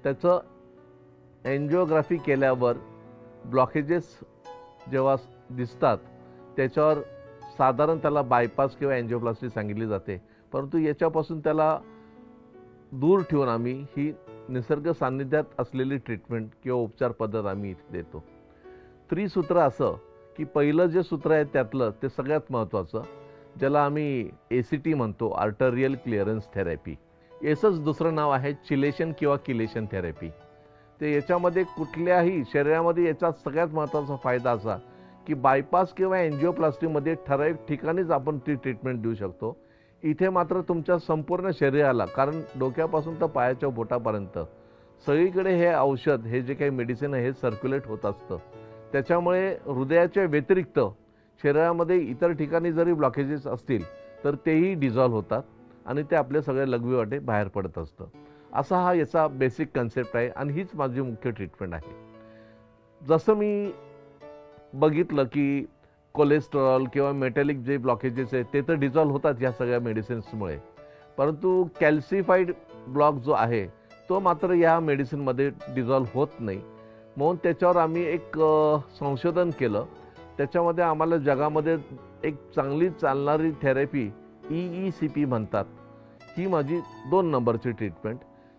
त्याचं एन्जिओग्राफी केल्यावर ब्लॉकेजेस जेव्हा दिसतात त्याच्यावर साधारण त्याला बायपास किंवा एन्जिओप्लास्टी सांगितली जाते, परंतु याच्यापासून त्याला दूर ठेवून आम्ही ही निसर्ग सान्निध्यात असलेली ट्रीटमेंट किंवा उपचार पद्धत आम्ही इथे देतो. त्रिसूत्र असं की पहिलं जे सूत्र आहे त्यातलं ते सगळ्यात महत्त्वाचं, ज्याला आम्ही ACT म्हणतो, आर्टरियल क्लिअरन्स थेरपी. याचंच दुसरं नाव आहे चिलेशन किंवा किलेशन थेरपी. ते याच्यामध्ये कुठल्याही शरीरामध्ये याचा सगळ्यात महत्त्वाचा फायदा असा की बायपास किंवा एन्जिओप्लास्टीमध्ये ठराविक ठिकाणीच आपण ती ट्रीटमेंट देऊ शकतो. इथे मात्र तुमच्या संपूर्ण शरीराला, कारण डोक्यापासून तर पायाच्या बोटापर्यंत सगळीकडे हे औषध, हे जे काही मेडिसिन आहे हे सर्क्युलेट होत असतं. त्याच्यामुळे हृदयाच्या व्यतिरिक्त शरीरामध्ये इतर ठिकाणी जरी ब्लॉकेजेस असतील तर तेही डिझॉल्व्ह होतात आणि ते आपले सगळे लघवीवाटे बाहेर पडत असतं. असा हा याचा बेसिक कन्सेप्ट आहे आणि हीच माझी मुख्य ट्रीटमेंट आहे. जसं मी बघितलं की कोलेस्ट्रॉल किंवा मेटॅलिक जे ब्लॉकेजेस आहेत ते तर डिझॉल्व्ह होतात या सगळ्या मेडिसिन्समुळे, परंतु कॅल्सिफाईड ब्लॉक जो आहे तो मात्र या मेडिसिनमध्ये डिझॉल्व्ह होत नाही. म्हणून त्याच्यावर आम्ही एक संशोधन केलं. त्याच्यामध्ये आम्हाला जगामध्ये एक चांगली चालणारी थेरपी EECP म्हणतात, ही माझी 2 नंबरची ट्रीटमेंट.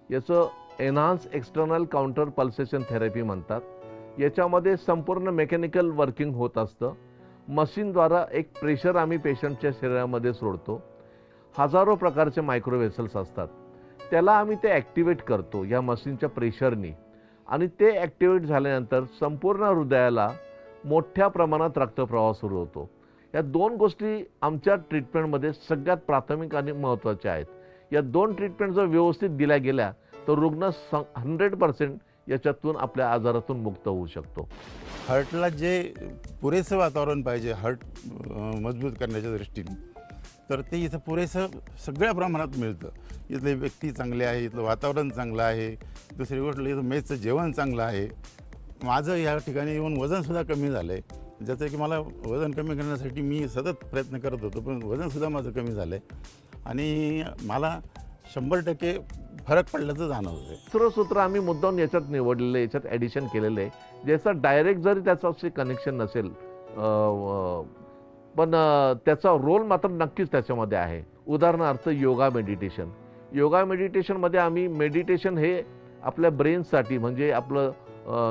याचं enhance external counter pulsation therapy म्हणतात. याच्यामध्ये संपूर्ण मेकॅनिकल वर्किंग होत असतं. मशीनद्वारा एक प्रेशर आम्ही पेशंटच्या शरीरामध्ये सोडतो. हजारो प्रकारचे मायक्रोवेसल्स असतात, त्याला आम्ही ते ॲक्टिवेट करतो या मशीनच्या प्रेशरनी, आणि ते ॲक्टिवेट झाल्यानंतर संपूर्ण हृदयाला मोठ्या प्रमाणात रक्तप्रवाह सुरू होतो. या 2 गोष्टी आमच्या ट्रीटमेंटमध्ये सगळ्यात प्राथमिक आणि महत्त्वाच्या आहेत. या 2 ट्रीटमेंट जर व्यवस्थित दिल्या गेल्या तर रुग्ण 100% याच्यातून आपल्या आजारातून मुक्त होऊ शकतो. हार्टला जे पुरेसं वातावरण पाहिजे हार्ट मजबूत करण्याच्या दृष्टीने, तर ते इथं पुरेसं सगळ्या प्रमाणात मिळतं. इथले व्यक्ती चांगले आहे, इथलं वातावरण चांगलं आहे. दुसरी गोष्ट, इथं मेसचं जेवण चांगलं आहे. माझं या ठिकाणी येऊन वजनसुद्धा कमी झालं आहे, ज्याचं की मला वजन कमी करण्यासाठी मी सतत प्रयत्न करत होतो, पण वजनसुद्धा माझं कमी झालं आहे आणि मला 100% फरक पडल्याचं जाणवतं. दुसरं सूत्र आम्ही मुद्दाम याच्यात निवडलेलं आहे, याच्यात ॲडिशन केलेलं आहे, ज्याचं डायरेक्ट जरी त्याचं कनेक्शन नसेल पण त्याचा रोल मात्र नक्कीच त्याच्यामध्ये आहे. उदाहरणार्थ योगा मेडिटेशन. योगा मेडिटेशनमध्ये आम्ही मेडिटेशन हे आपल्या ब्रेनसाठी, म्हणजे आपलं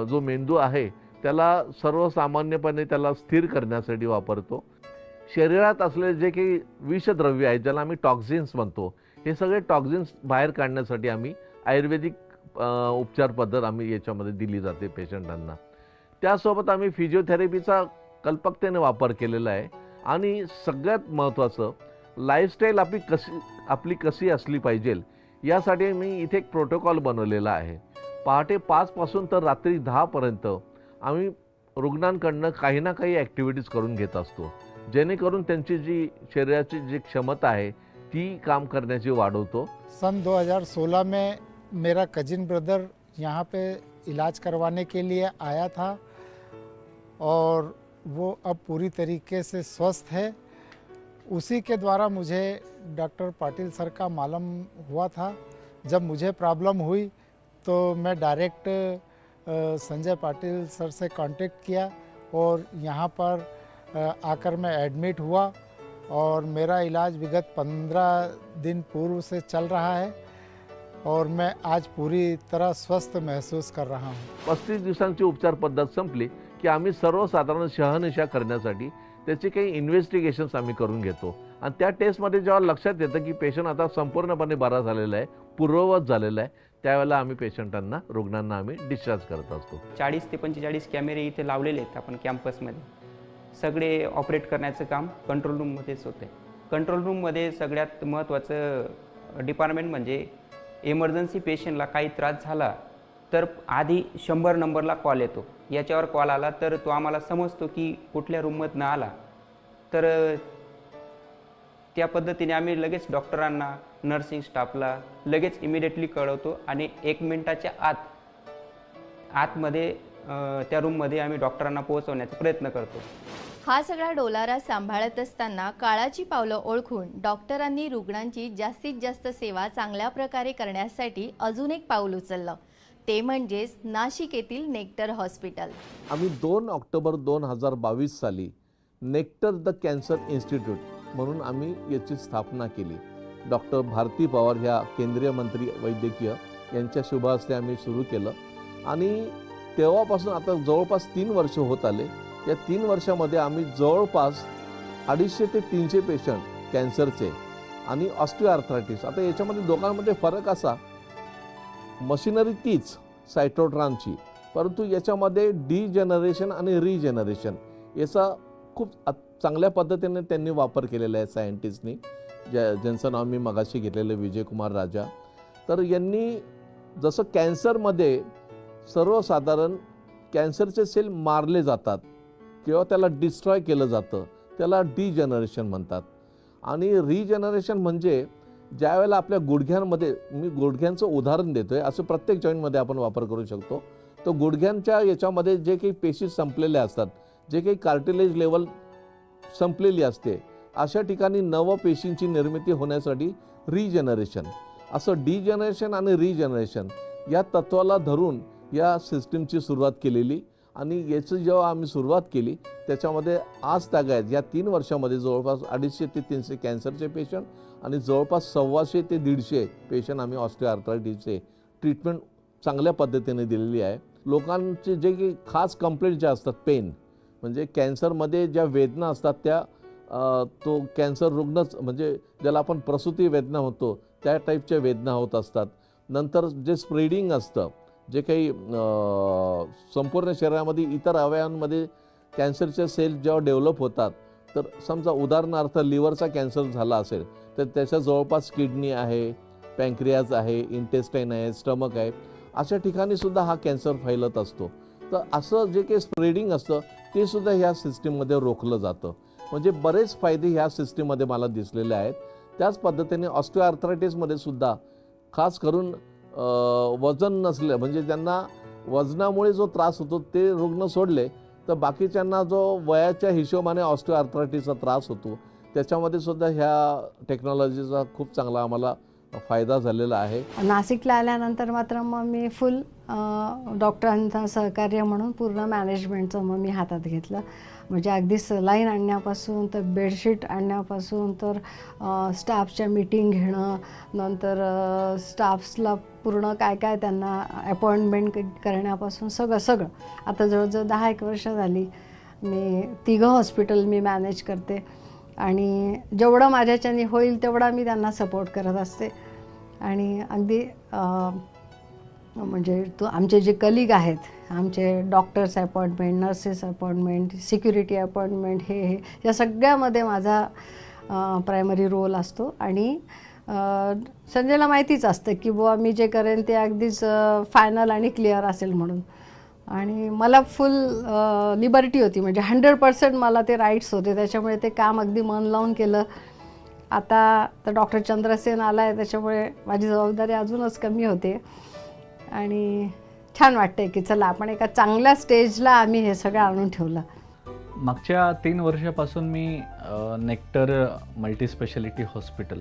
जो मेंदू आहे त्याला सर्वसामान्यपणे त्याला स्थिर करण्यासाठी वापरतो. शरीरात असलेले जे काही विषद्रव्य आहेत ज्याला आम्ही टॉक्झिन्स म्हणतो, हे सगळे टॉक्झिन्स बाहेर काढण्यासाठी आम्ही आयुर्वेदिक उपचार पद्धत आम्ही याच्यामध्ये दिली जाते पेशंटांना. त्यासोबत आम्ही फिजिओथेरपीचा कल्पकतेने वापर केलेला आहे. आणि सगळ्यात महत्त्वाचं, लाईफस्टाईल आपली कशी असली पाहिजे यासाठी मी इथे एक प्रोटोकॉल बनवलेला आहे. पहाटे 5 पासून तर रात्री 10 पर्यंत आम्ही रुग्णांकडनं काही ना काही ॲक्टिव्हिटीज करून घेत असतो, जेणेकरून त्यांची जी शरीराची जी क्षमता आहे ती काम करण्याची वाढवतो. सन 2016 में मेरा कजिन ब्रदर यहाँ पे इलाज करवाने के लिए आया था और वो अब पूरी तरीके से स्वस्थ है. उसी के द्वारा मुझे डॉक्टर पाटिल सर का मालूम हुआ था. जब मुझे प्रॉब्लम हुई तो मैं डायरेक्ट संजय पाटिल सर से कांटेक्ट किया और यहाँ पर आकर मैं एडमिट हुआ और मेरा इलाज विगत 15 दिन पूर्व से चल रहा है और मैं आज पूरी तरह स्वस्थ महसूस कर रहा हूँ. 35 दिवसांची उपचार पद्धत संपली की आम्ही सर्वसाधारण शहानिशा करण्यासाठी त्याचे काही इन्व्हेस्टिगेशन्स आम्ही करून घेतो आणि त्या टेस्टमध्ये जेव्हा लक्षात येतं की पेशंट आता संपूर्णपणे बरा झालेला आहे, पूर्ववत झालेला आहे, त्यावेळेला आम्ही पेशंटांना, रुग्णांना आम्ही डिस्चार्ज करत असतो. 40 ते 45 कॅमेरे इथे लावलेले आहेत आपण कॅम्पसमध्ये. सगळे ऑपरेट करण्याचं काम कंट्रोल रूममध्येच होते. कंट्रोल रूममध्ये सगळ्यात महत्त्वाचं डिपार्टमेंट म्हणजे इमर्जन्सी पेशंटला काही त्रास झाला तर आधी 100 नंबरला कॉल येतो. याच्यावर कॉल आला तर तो आम्हाला समजतो की कुठल्या रूममधनं आला, तर त्या पद्धतीने आम्ही लगेच डॉक्टरांना, नर्सिंग स्टाफला लगेच इमिडिएटली कळवतो आणि 1 मिनिटाच्या आतमध्ये त्या रूममध्ये आम्ही डॉक्टरांना पोहोचवण्याचा प्रयत्न करतो. हा सगळा डोलारा सांभाळत असताना काळाची पावलं ओळखून डॉक्टरांनी रुग्णांची जास्तीत जास्त सेवा चांगल्या प्रकारे करण्यासाठी अजून एक पाऊल उचललं, ते म्हणजेच नाशिक येथील नेक्टर हॉस्पिटल. आम्ही 2 ऑक्टोबर 2022 साली नेक्टर द कॅन्सर इन्स्टिट्यूट म्हणून आम्ही याची स्थापना केली. डॉक्टर भारती पवार ह्या केंद्रीय मंत्री वैद्यकीय यांच्या शुभ हस्ते आम्ही सुरू केलं आणि तेव्हापासून आता जवळपास 3 वर्ष होत आले. या 3 वर्षामध्ये आम्ही जवळपास 250 ते 300 पेशंट कॅन्सरचे आणि ऑस्टिओआर्थरायटिस. आता याच्यामध्ये दोघांमध्ये फरक असा, मशिनरी तीच सायटोट्रॉनची, परंतु याच्यामध्ये डिजनरेशन आणि रिजनरेशन याचा खूप चांगल्या पद्धतीने त्यांनी वापर केलेला आहे सायंटिस्टनी, ज्यांचं नाव मी मगाशी घेतलेलं विजयकुमार राजा. तर यांनी जसं कॅन्सरमध्ये सर्वसाधारण कॅन्सरचे सेल मारले जातात किंवा त्याला डिस्ट्रॉय केलं जातं, त्याला डिजनरेशन म्हणतात. आणि रिजनरेशन म्हणजे ज्या वेळेला आपल्या गुडघ्यांमध्ये, मी गुडघ्यांचं उदाहरण देतो आहे, असं प्रत्येक जॉईंटमध्ये आपण वापर करू शकतो. तर गुडघ्यांच्या याच्यामध्ये जे काही पेशी संपलेल्या असतात, जे काही कार्टिलेज लेवल संपलेली असते, अशा ठिकाणी नव पेशींची निर्मिती होण्यासाठी रिजनरेशन, असं डिजनरेशन आणि रिजनरेशन या तत्वाला धरून या सिस्टीमची सुरुवात केलेली. आणि याची जेव्हा आम्ही सुरुवात केली त्याच्यामध्ये आज तागायत या 3 वर्षामध्ये जवळपास 250 ते 300 कॅन्सरचे पेशंट आणि जवळपास 125 ते 150 पेशंट आम्ही ऑस्टिओआर्थरायटिसचे ट्रीटमेंट चांगल्या पद्धतीने दिलेली आहे. लोकांचे जे काही खास कंप्लेंट ज्या असतात, पेन म्हणजे कॅन्सरमध्ये ज्या वेदना असतात त्या तो कॅन्सर रुग्णच म्हणजे ज्याला आपण प्रसूती वेदना होतो त्या टाईपच्या वेदना होत असतात. नंतर जे स्प्रेडिंग असतं, जे काही संपूर्ण शरीरामध्ये इतर अवयवांमध्ये कॅन्सरचे सेल जेव्हा डेव्हलप होतात, तर समजा उदाहरणार्थ लिव्हरचा कॅन्सर झाला असेल तर त्याच्या जवळपास किडनी आहे, पँक्रियाज आहे, इंटेस्टाईन आहे, स्टमक आहे, अशा ठिकाणी सुद्धा हा कॅन्सर फैलत असतो. तर असं जे काही स्प्रेडिंग असतं ते सुद्धा ह्या सिस्टीममध्ये रोखलं जातं. म्हणजे बरेच फायदे ह्या सिस्टीममध्ये मला दिसलेले आहेत. त्याच पद्धतीने ऑस्टिओआर्थरायटिसमध्ये सुद्धा खास करून वजन नसले म्हणजे ज्यांना वजनामुळे जो त्रास होतो ते रुग्ण सोडले तर बाकीच्यांना जो वयाच्या हिशोबाने ऑस्टिओआर्थरायटिसचा त्रास होतो त्याच्यामध्ये सुद्धा ह्या टेक्नॉलॉजीचा खूप चांगला आम्हाला फायदा झालेला आहे. नाशिकला आल्यानंतर मात्र मग मी फुल डॉक्टरांचा सहकार्य म्हणून पूर्ण मॅनेजमेंटचं मग मी हातात घेतलं. म्हणजे अगदी सलाईन आणण्यापासून तर बेडशीट आणण्यापासून तर स्टाफच्या मीटिंग घेणं, नंतर स्टाफ्सला पूर्ण काय काय त्यांना अपॉइंटमेंट करण्यापासून सगळं. आता जवळजवळ 10-1 वर्ष झाली मी 3 हॉस्पिटल मी मॅनेज करते आणि जेवढं माझ्याच्याने होईल तेवढा मी त्यांना सपोर्ट करत असते. आणि अगदी म्हणजे आमचे जे कलिग आहेत, आमचे doctors appointment, nurses appointment, security appointment, हे या सगळ्यामध्ये माझा प्रायमरी रोल असतो. आणि संजयला माहितीच असतं की बुवा मी जे करेन ते अगदीच फायनल आणि क्लिअर असेल म्हणून. आणि मला फुल लिबर्टी होती, म्हणजे 100% मला ते राईट्स होते, त्याच्यामुळे ते काम अगदी मन लावून केलं. आता तर डॉक्टर चंद्रसेन आला आहे त्याच्यामुळे माझी जबाबदारी अजूनच कमी होते आणि छान वाटतंय की चला आपण एका चांगल्या स्टेजला आम्ही हे सगळं आणून ठेवलं. मागच्या 3 वर्षापासून मी नेक्टर मल्टीस्पेशालिटी हॉस्पिटल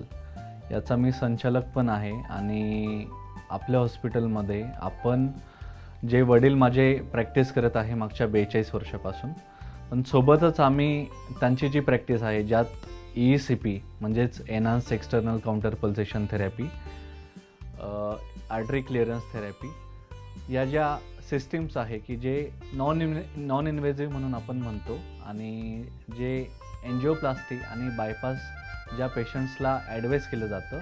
याचा मी संचालक पण आहे. आणि आपल्या हॉस्पिटलमध्ये आपण जे वडील माझे प्रॅक्टिस करत आहे मागच्या 42 वर्षापासून, पण सोबतच आम्ही त्यांची जी प्रॅक्टिस आहे ज्यात ECP म्हणजेच enhance external counter pulsation therapy, artery clearance therapy, या ज्या सिस्टीम्स आहे की जे नॉन इन्व्हेजिव्ह म्हणून आपण म्हणतो, आणि जे एन्जिओप्लास्टी आणि बायपास ज्या पेशंट्सला ॲडवाईस केलं जातं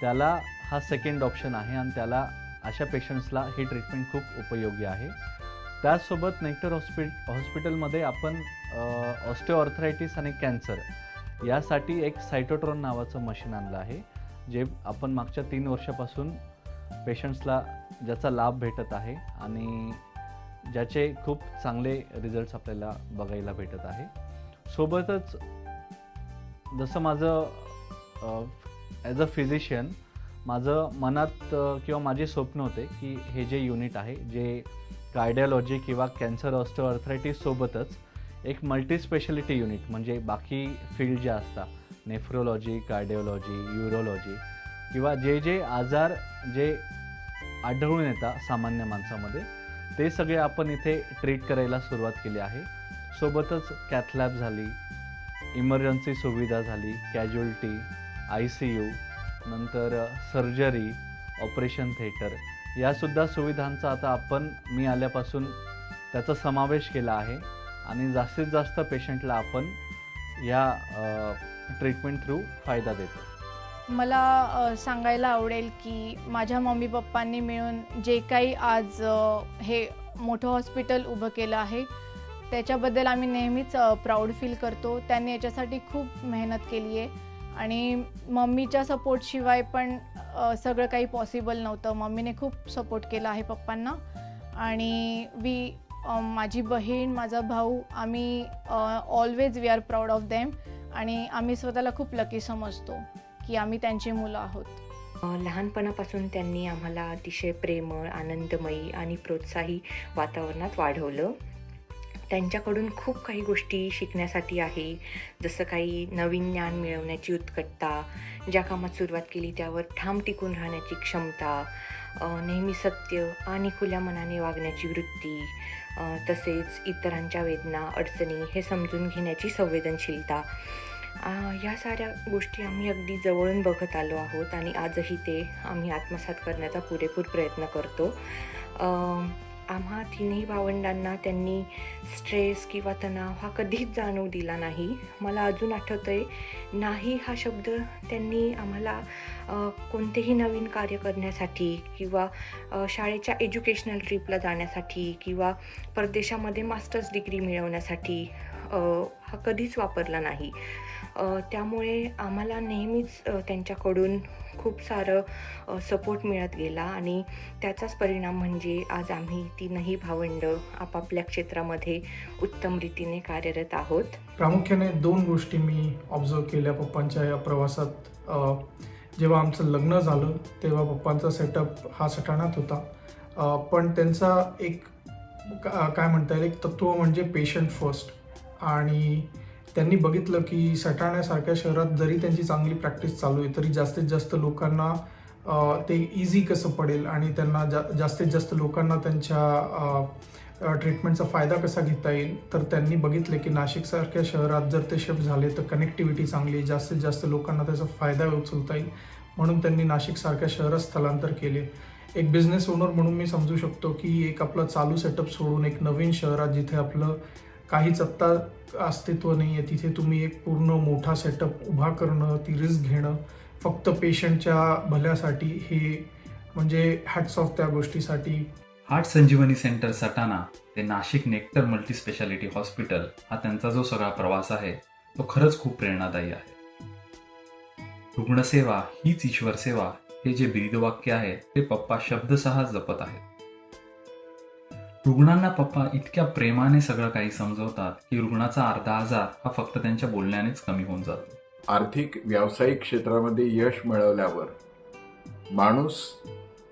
त्याला हा सेकंड ऑप्शन आहे आणि त्याला अशा पेशंट्सला ही ट्रीटमेंट खूप उपयोगी आहे. त्याचसोबत नेक्टर हॉस्पिटलमध्ये आपण ऑस्टिओआर्थरायटिस आणि कॅन्सर यासाठी एक सायटोट्रॉन नावाचं मशीन आणलं आहे, जे आपण मागच्या 3 वर्षापासून पेशंट्सला ज्याचा लाभ भेटत आहे आणि ज्याचे खूप चांगले रिझल्ट्स आपल्याला बघायला भेटत आहे. सोबतच जसं माझं ॲज अ फिजिशियन माझं मनात किंवा माझे स्वप्न होते की हे जे युनिट आहे जे कार्डिओलॉजी किंवा कॅन्सर ऑस्टिओआर्थरायटिस सोबतच एक मल्टी स्पेशालिटी युनिट म्हणजे बाकी फील्ड ज्या असतात नेफ्रोलॉजी, कार्डिओलॉजी, यूरोलॉजी किंवा जे आजार जे आढळून येतात सामान्य माणसामध्ये ते सगळे आपण इथे ट्रीट करायला सुरुवात केली आहे. सोबतच कॅथलॅब झाली, इमर्जन्सी सुविधा झाली, कॅज्युअल्टी, ICU, नंतर सर्जरी, ऑपरेशन थिएटर यासुद्धा सुविधांचा आता मी आल्यापासून त्याचा समावेश केला आहे आणि जास्तीत जास्त पेशंटला या ट्रीटमेंट थ्रू फायदा देतो. मला सांगायला आवडेल की माझ्या मम्मी पप्पांनी मिळून जे काही आज हे मोठं हॉस्पिटल उभं केलं आहे त्याच्याबद्दल आम्ही नेहमीच प्राऊड फील करतो. त्यांनी याच्यासाठी खूप मेहनत केली आहे आणि मम्मीच्या सपोर्टशिवाय पण सगळं काही पॉसिबल नव्हतं. मम्मीने खूप सपोर्ट केला आहे पप्पांना आणि माझी बहीण, माझा भाऊ, आम्ही always we are proud of them आणि आम्ही स्वतःला खूप लकी समजतो की आम्ही त्यांची मुलं आहोत. लहानपणापासून त्यांनी आम्हाला अतिशय प्रेमळ, आनंदमयी आणि प्रोत्साही वातावरणात वाढवलं. त्यांच्याकडून खूप काही गोष्टी शिकण्यासाठी आहे, जसं काही नवीन ज्ञान मिळवण्याची उत्कटता, ज्या कामात सुरुवात केली त्यावर ठाम टिकून राहण्याची क्षमता, नेहमी सत्य आणि खुल्या मनाने वागण्याची वृत्ती, तसेच इतरांच्या वेदना, अडचणी हे समजून घेण्याची संवेदनशीलता, या साऱ्या गोष्टी आम्ही अगदी जवळून बघत आलो आहोत आणि आजही ते आम्ही आत्मसात करण्याचा पुरेपूर प्रयत्न करतो. आम्हा तिन्ही भावंडांना त्यांनी स्ट्रेस किंवा तणाव हा कधीच जाणवू दिला नाही. मला अजून आठवतं आहे, नाही हा शब्द त्यांनी आम्हाला कोणतेही नवीन कार्य करण्यासाठी किंवा शाळेच्या एज्युकेशनल ट्रिपला जाण्यासाठी किंवा परदेशामध्ये मास्टर्स डिग्री मिळवण्यासाठी हा कधीच वापरला नाही. त्यामुळे आम्हाला नेहमीच त्यांच्याकडून खूप सारं सपोर्ट मिळत गेला आणि त्याचाच परिणाम म्हणजे आज आम्ही तीनही भावंड आपापल्या क्षेत्रामध्ये उत्तम रीतीने कार्यरत आहोत. प्रामुख्याने 2 गोष्टी मी ऑब्झर्व केल्या पप्पांच्या या प्रवासात. जेव्हा आमचं लग्न झालं तेव्हा पप्पांचा सेटअप हा सटाण्यात होता, पण त्यांचा एक काय म्हणता येईल एक तत्त्व म्हणजे पेशंट फर्स्ट. आणि त्यांनी बघितलं की सटाण्यासारख्या शहरात जरी त्यांची चांगली प्रॅक्टिस चालू आहे तरी जास्तीत जास्त लोकांना ते इझी कसं पडेल आणि त्यांना जास्तीत जास्त लोकांना त्यांच्या ट्रीटमेंटचा फायदा कसा घेता येईल. तर त्यांनी बघितले की नाशिकसारख्या शहरात जर ते शिफ्ट झाले तर कनेक्टिव्हिटी चांगली आहे, जास्तीत जास्त लोकांना त्याचा फायदा उचलता येईल, म्हणून त्यांनी नाशिकसारख्या शहरात स्थलांतर केले. एक बिझनेस ओनर म्हणून मी समजू शकतो की एक आपलं चालू सेटअप सोडून एक नवीन शहरात जिथे आपलं काहीच आत्ता अस्तित्व नाही आहे तिथे तुम्ही एक पूर्ण मोठा सेटअप उभा करणं, ती रिस्क घेणं फक्त पेशंटच्या भल्यासाठी, हे म्हणजे हॅट्स ऑफ त्या गोष्टीसाठी. हार्ट संजीवनी सेंटर सटाणा ते Nashik nectar multi speciality hospital हा त्यांचा जो सगळा प्रवास आहे तो खरंच खूप प्रेरणादायी आहे. रुग्णसेवा हीच ईश्वर सेवा हे जे ब्रीदवाक्य आहे ते पप्पा शब्दशः जपत आहेत. रुग्णांना पप्पा इतक्या प्रेमाने सगळं काही समजवतात की रुग्णाचा अर्धा आजार हा फक्त त्यांच्या बोलण्यानेच कमी होऊन जातो. आर्थिक व्यावसायिक क्षेत्रामध्ये यश मिळवल्यावर माणूस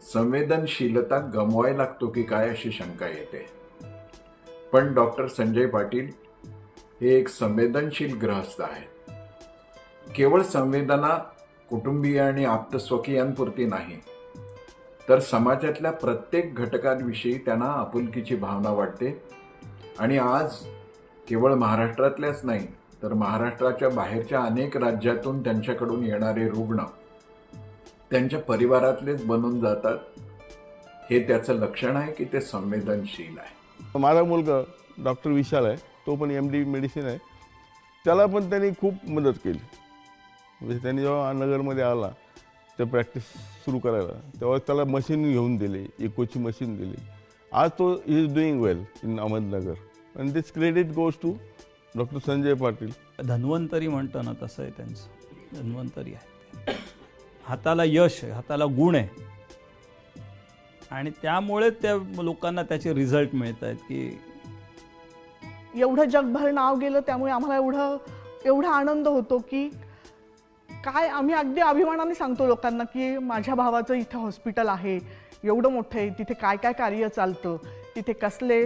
संवेदनशीलता गमवायला लागतो की काय अशी शंका येते, पण डॉक्टर संजय पाटील हे एक संवेदनशील गृहस्थ आहेत. केवळ संवेदना कुटुंबीय आणि आप्तस्वकीयांपुरती नाही तर समाजातल्या प्रत्येक घटकांविषयी त्यांना आपुलकीची भावना वाटते आणि आज केवळ महाराष्ट्रातल्याच नाही तर महाराष्ट्राच्या बाहेरच्या अनेक राज्यातून त्यांच्याकडून येणारे रुग्ण त्यांच्या परिवारातलेच बनून जातात. हे त्याचं लक्षण आहे की ते संवेदनशील आहे. माझा मुलगा डॉक्टर विशाल आहे, तो पण MD मेडिसिन आहे, त्याला पण त्यांनी खूप मदत केली. म्हणजे त्यांनी जेव्हा नगरमध्ये आला ते प्रॅक्टिस सुरू करायला तेव्हा त्याला मशीन घेऊन दिली, इकोची मशीन दिली. आज तो is doing well in Ahmednagar and this credit goes to doctor Sanjay Patil. Dhanvantari म्हणतो ना तसं आहे त्यांचं, धन्वंतरी आहे. हाताला यश आहे, हाताला गुण आहे आणि त्यामुळे त्या लोकांना त्याचे रिझल्ट मिळत आहेत की एवढं जगभर नाव गेलं त्यामुळे आम्हाला एवढा आनंद होतो की काय आम्ही अगदी अभिमानाने सांगतो लोकांना की माझ्या भावाचं इथे हॉस्पिटल आहे, एवढं मोठं आहे, तिथे काय काय कार्य चालतं, तिथे कसले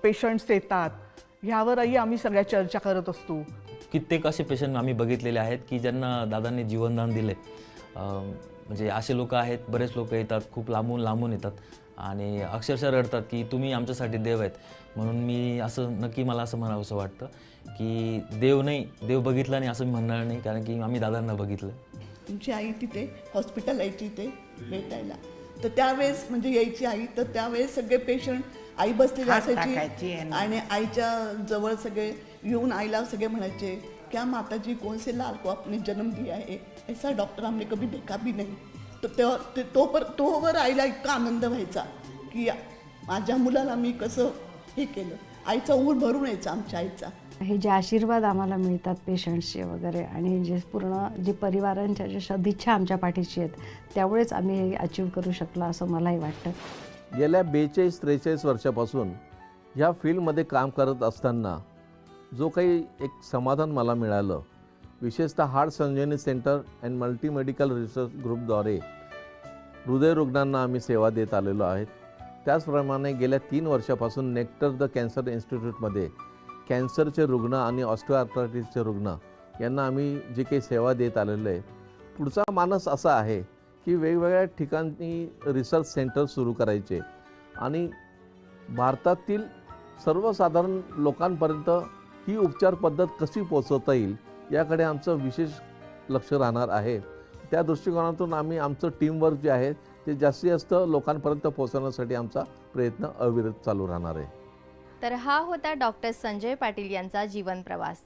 पेशंट्स येतात, ह्यावर आई आम्ही सगळ्या चर्चा करत असतो. कित्येक असे पेशंट आम्ही बघितलेले आहेत की ज्यांना दादांनी जीवनदान दिले. म्हणजे असे लोक आहेत, बरेच लोक येतात, खूप लांबून लांबून येतात आणि अक्षरशः रडतात की तुम्ही आमच्यासाठी देव आहेत. म्हणून मी असं नक्की मला असं म्हणावंसं वाटतं की देव नाही, देव बघितला नाही असं मी म्हणणार नाही, कारण की आम्ही दादांना बघितलं. तुमची आई तिथे हॉस्पिटल यायची ते भेटायला, तर त्यावेळेस म्हणजे यायची आई, तर त्यावेळेस सगळे पेशंट आई बसलेली हात असायची टाकायची आणि आईच्या जवळ सगळे येऊन आईला सगळे म्हणायचे क्या माताजी कौन से लाल को आपने जन्म दिया है, ऐसा डॉक्टर हमने कभी देखा भी नाही. तर तोवर आईला इतका आनंद व्हायचा की माझ्या मुलाला मी कसं हे केलं. आईचा ऊर भरून यायचा आमच्या आईचा. हे जे आशीर्वाद आम्हाला मिळतात पेशंट्सचे वगैरे आणि जे पूर्ण जे परिवारांच्या ज्या सदिच्छा आमच्या पाठीशी आहेत, त्यामुळेच आम्ही हे अचीव करू शकलो असं मलाही वाटतं. गेल्या 42-43 वर्षापासून ह्या फील्डमध्ये काम करत असताना जो काही एक समाधान मला मिळालं, विशेषतः heart Sanjeevani centre and multi medical research ग्रुपद्वारे हृदयरुग्णांना आम्ही सेवा देत आलेलो आहेत. त्याचप्रमाणे गेल्या 3 वर्षापासून नेक्टर द कॅन्सर इन्स्टिट्यूटमध्ये कॅन्सरचे रुग्ण आणि ऑस्टिओआर्थरायटिसचे रुग्ण यांना आम्ही जे काही सेवा देत आलेलो आहे. पुढचा मानस असा आहे की वेगवेगळ्या ठिकाणी रिसर्च सेंटर सुरू करायचे आणि भारतातील सर्वसाधारण लोकांपर्यंत ही उपचार पद्धत कशी पोचवता येईल याकडे आमचं विशेष लक्ष राहणार आहे. त्या दृष्टिकोनातून आम्ही आमचं टीमवर्क जे आहे ते जास्तीत जास्त लोकांपर्यंत पोहोचवण्यासाठी आमचा प्रयत्न अविरत चालू राहणार आहे. तर हा होता डॉक्टर संजय पाटील यांचा जीवन प्रवास.